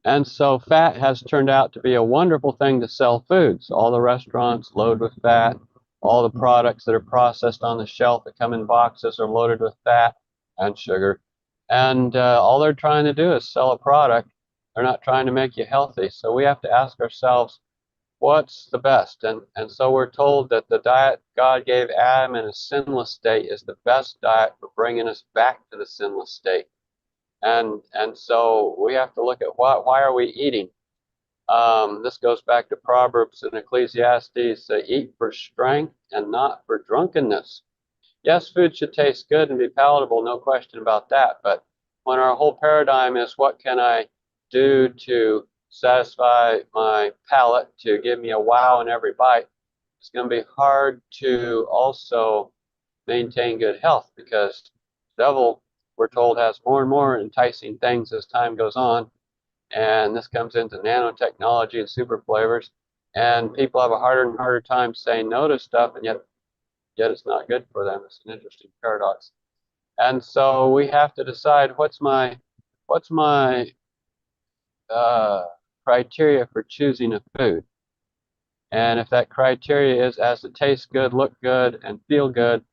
And so fat has turned out to be a wonderful thing to sell foods. All the restaurants load with fat. All the products that are processed on the shelf that come in boxes are loaded with fat and sugar. And all they're trying to do is sell a product. They're not trying to make you healthy. So we have to ask ourselves, what's the best? And so we're told that the diet God gave Adam in a sinless state is the best diet for bringing us back to the sinless state. And so we have to look at why are we eating? This goes back to Proverbs and Ecclesiastes, eat for strength and not for drunkenness. Yes, food should taste good and be palatable, no question about that. But when our whole paradigm is what can I do to satisfy my palate, to give me a wow in every bite, it's going to be hard to also maintain good health, because the devil, we're told, has more and more enticing things as time goes on. And this comes into nanotechnology and super flavors. And people have a harder and harder time saying no to stuff, and yet it's not good for them. It's an interesting paradox. And so we have to decide what's my criteria for choosing a food. And if that criteria is as it tastes good, look good, and feel good,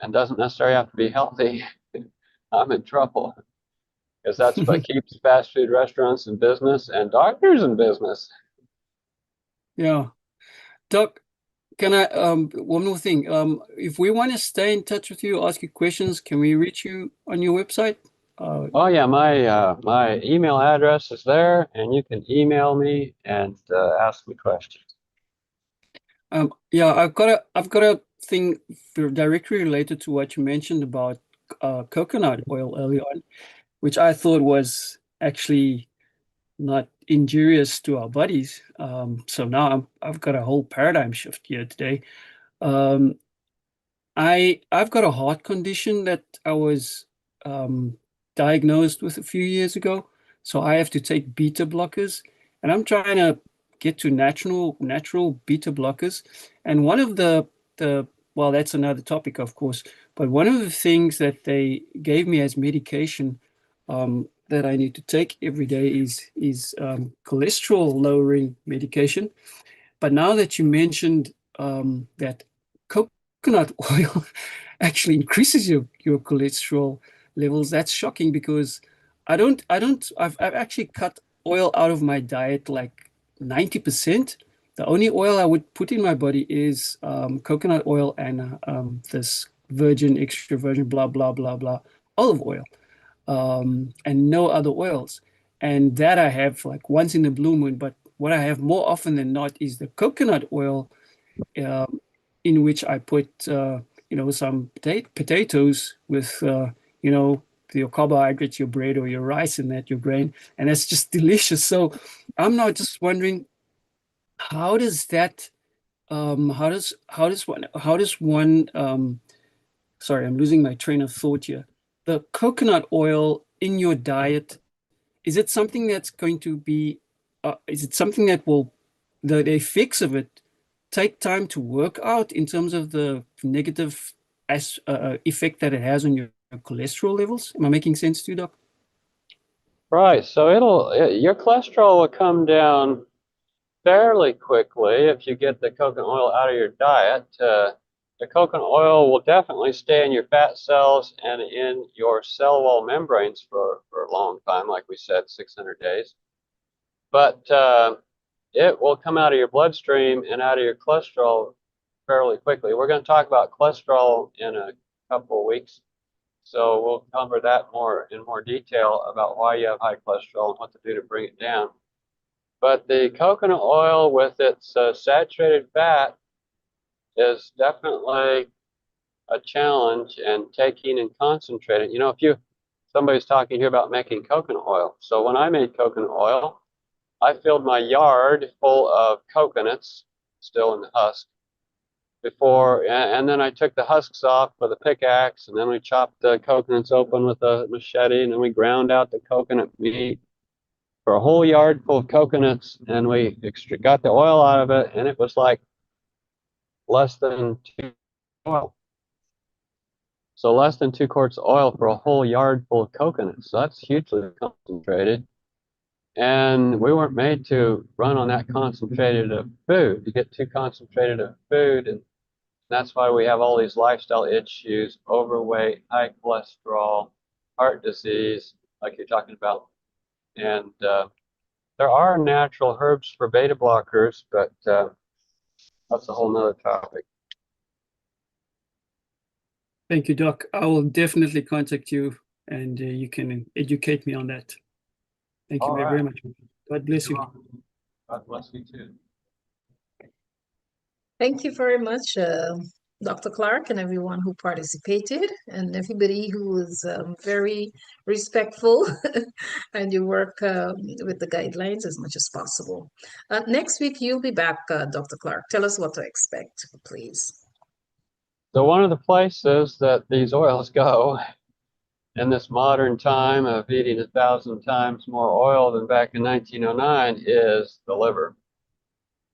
and doesn't necessarily have to be healthy, I'm in trouble. Because that's what keeps fast food restaurants in business and doctors in business. Yeah. Doc, can I one more thing? If we want to stay in touch with you, ask you questions, can we reach you on your website? Oh yeah, my email address is there, and you can email me and ask me questions. Yeah, I've got a thing directly related to what you mentioned about coconut oil early on, which I thought was actually not injurious to our bodies. So now I've got a whole paradigm shift here today. I've got a heart condition that I was diagnosed with a few years ago, so I have to take beta blockers, and I'm trying to get to natural beta blockers. And one of the well, that's another topic, of course, but one of the things that they gave me as medication that I need to take every day is cholesterol lowering medication. But now that you mentioned that coconut oil actually increases your cholesterol levels, that's shocking, because I've actually cut oil out of my diet like 90%. The only oil I would put in my body is coconut oil and this virgin, extra virgin, blah, blah, blah, blah, olive oil, and no other oils. And that I have like once in a blue moon. But what I have more often than not is the coconut oil, in which I put, some potatoes with, your carbohydrates, your bread or your rice in that, your grain, and it's just delicious. So I'm now just wondering, how does that, how does one, sorry, I'm losing my train of thought here. The coconut oil in your diet, is it something that's going to be, is it something that will, the effects of it take time to work out in terms of the negative effect that it has on your cholesterol levels? Am I making sense to you, Doc? Right. So your cholesterol will come down fairly quickly if you get the coconut oil out of your diet. The coconut oil will definitely stay in your fat cells and in your cell wall membranes for a long time, like we said, 600 days. But it will come out of your bloodstream and out of your cholesterol fairly quickly. We're going to talk about cholesterol in a couple of weeks, so we'll cover that in more detail about why you have high cholesterol and what to do to bring it down. But the coconut oil with its saturated fat is definitely a challenge, and taking and concentrating. Somebody's talking here about making coconut oil. So when I made coconut oil, I filled my yard full of coconuts, still in the husk, and then I took the husks off with a pickaxe, and then we chopped the coconuts open with a machete, and then we ground out the coconut meat for a whole yard full of coconuts, and we got the oil out of it, and it was like less than 2 oil. So less than 2 quarts of oil for a whole yard full of coconuts. So that's hugely concentrated. And we weren't made to run on that concentrated of food. You get too concentrated of food, and that's why we have all these lifestyle issues: overweight, high cholesterol, heart disease, like you're talking about. And there are natural herbs for beta blockers, but that's a whole nother topic. Thank you, Doc. I will definitely contact you, and you can educate me on that. Thank you All very right. much. God bless you. God bless you too. Thank you very much, Dr. Clark, and everyone who participated, and everybody who was very respectful and you work with the guidelines as much as possible. Next week, you'll be back, Dr. Clark. Tell us what to expect, please. So one of the places that these oils go in this modern time of eating 1,000 times more oil than back in 1909 is the liver.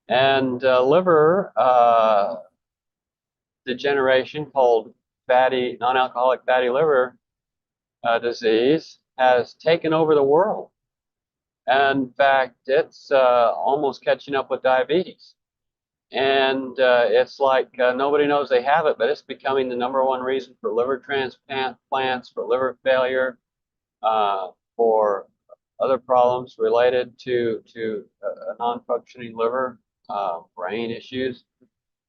And liver degeneration, called non-alcoholic fatty liver disease, has taken over the world. And in fact, it's almost catching up with diabetes. And it's like nobody knows they have it, but it's becoming the #1 reason for liver transplants, for liver failure, for other problems related to a non-functioning liver, brain issues.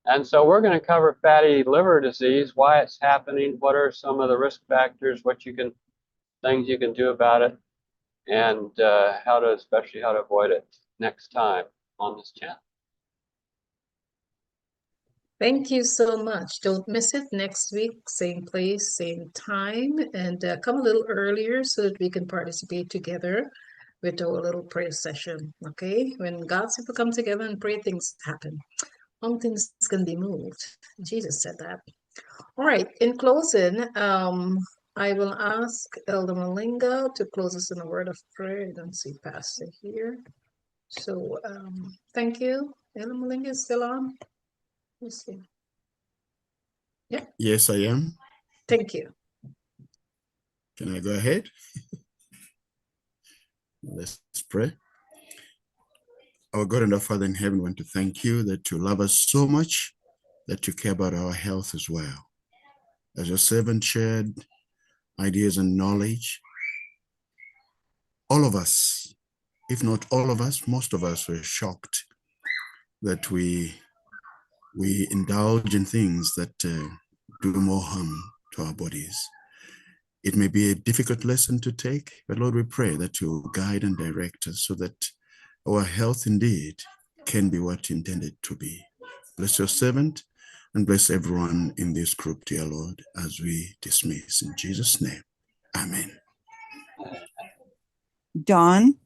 And so we're going to cover fatty liver disease, why it's happening, what are some of the risk factors, things you can do about it, and especially how to avoid it next time on this channel. Thank you so much. Don't miss it next week, same place, same time, and come a little earlier so that we can participate together with our little prayer session. Okay? When God's people come together and pray, things happen. Mountains can be moved. Jesus said that. All right. In closing, I will ask Elder Malinga to close us in a word of prayer. I don't see Pastor here. So thank you. Elder Malinga is still on. Let's see. Yeah. Yes, I am. Thank you. Can I go ahead? Let's pray. Our God and our Father in heaven, we want to thank you that you love us so much that you care about our health as well. As your servant shared ideas and knowledge, all of us, if not all of us, most of us were shocked that we indulge in things that do more harm to our bodies. It may be a difficult lesson to take, but Lord, we pray that you guide and direct us so that our health indeed can be what you intended to be. Bless your servant and bless everyone in this group, dear Lord, as we dismiss. In Jesus' name, amen. Dawn?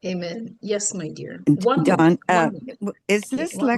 Amen. Yes, my dear. Dawn, One minute. is this One